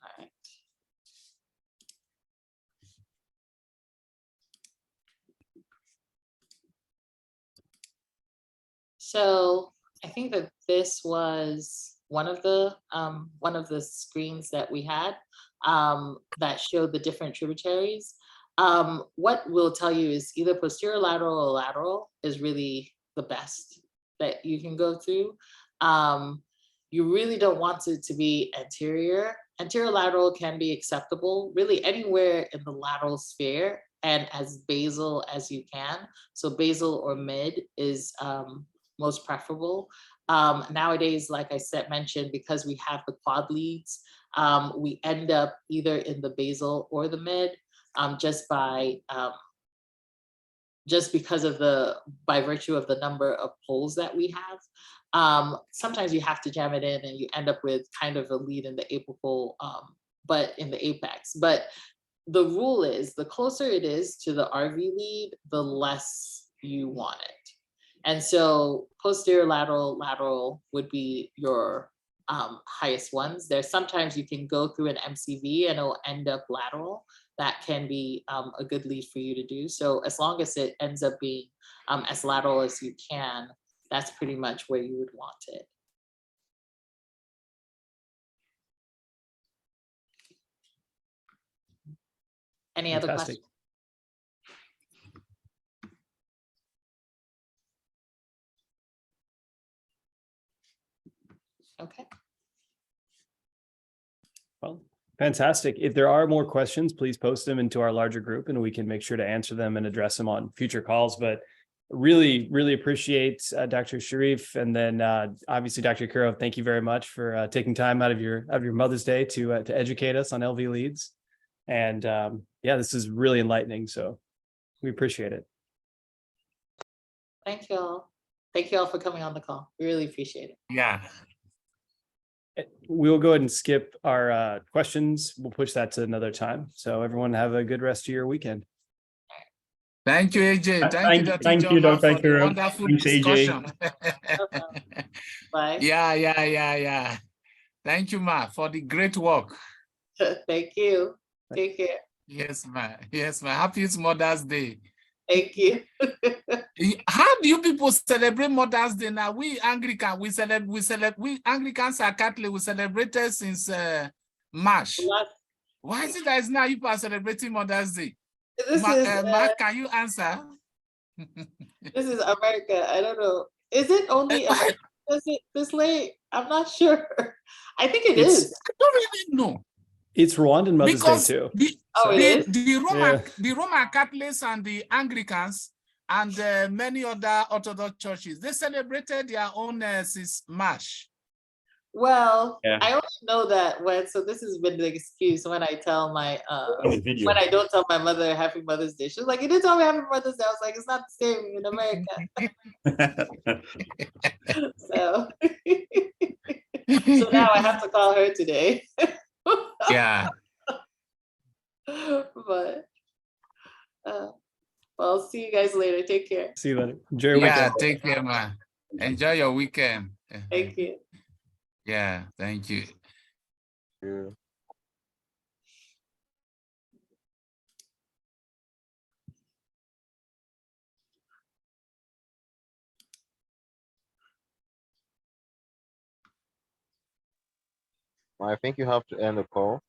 All right. So I think that this was one of the screens that we had that showed the different tributaries. What we'll tell you is either posterior lateral or lateral is really the best that you can go through. You really don't want it to be anterior. Anterior lateral can be acceptable, really anywhere in the lateral sphere and as basal as you can. So basal or mid is most preferable. Nowadays, like I mentioned, because we have the quad leads, we end up either in the basal or the mid, just because of by virtue of the number of poles that we have. Sometimes you have to jam it in and you end up with kind of a lead in the apical, but in the apex. But the rule is, the closer it is to the RV lead, the less you want it. And so posterior lateral would be your highest ones. There's sometimes you can go through an MCV and it'll end up lateral. That can be a good lead for you to do. So as long as it ends up being as lateral as you can, that's pretty much where you would want it. Any other questions? Okay. Well, fantastic. If there are more questions, please post them into our larger group and we can make sure to answer them and address them on future calls. But really, really appreciate Dr. Sharif. And then obviously, Dr. Ekeruo, thank you very much for taking time out of your Mother's Day to educate us on LV leads. And yeah, this is really enlightening. So we appreciate it. Thank you all. Thank you all for coming on the call. We really appreciate it. Yeah. We'll go ahead and skip our questions. We'll push that to another time. So everyone have a good rest of your weekend. Thank you, AJ. Thank you, Dr. for the Ekeruo. wonderful Thanks, discussion. Bye. Yeah. Thank you, Ma, for the great work. Thank you. Take care. Yes, ma. Happy Mother's Day. Thank you. How do you people celebrate Mother's Day now? We Anglicans, we Anglicans are Catholic, we celebrated since March. Why is it that it's now you are celebrating Mother's Day? Mark, can you answer? This is America. I don't know. Is it only America? Is it this late? I'm not sure. I think it is. I don't really know. It's Rwandan Mother's Because Day too. The Roman Catholics and the Anglicans and many other Orthodox churches, they celebrated their own since March. Well, Yeah. I only know that so this has been the excuse when I tell my, when I don't tell my mother Happy Mother's Day. She's like, you didn't tell me Happy Mother's Day. I was like, it's not the same in America. So, so now I have to call her today. Yeah. But, well, I'll see you guys later. Take care. See you later. Enjoy your Yeah, weekend. take care, man. Enjoy your weekend. Thank you. Yeah, thank you. I think you have to end the call.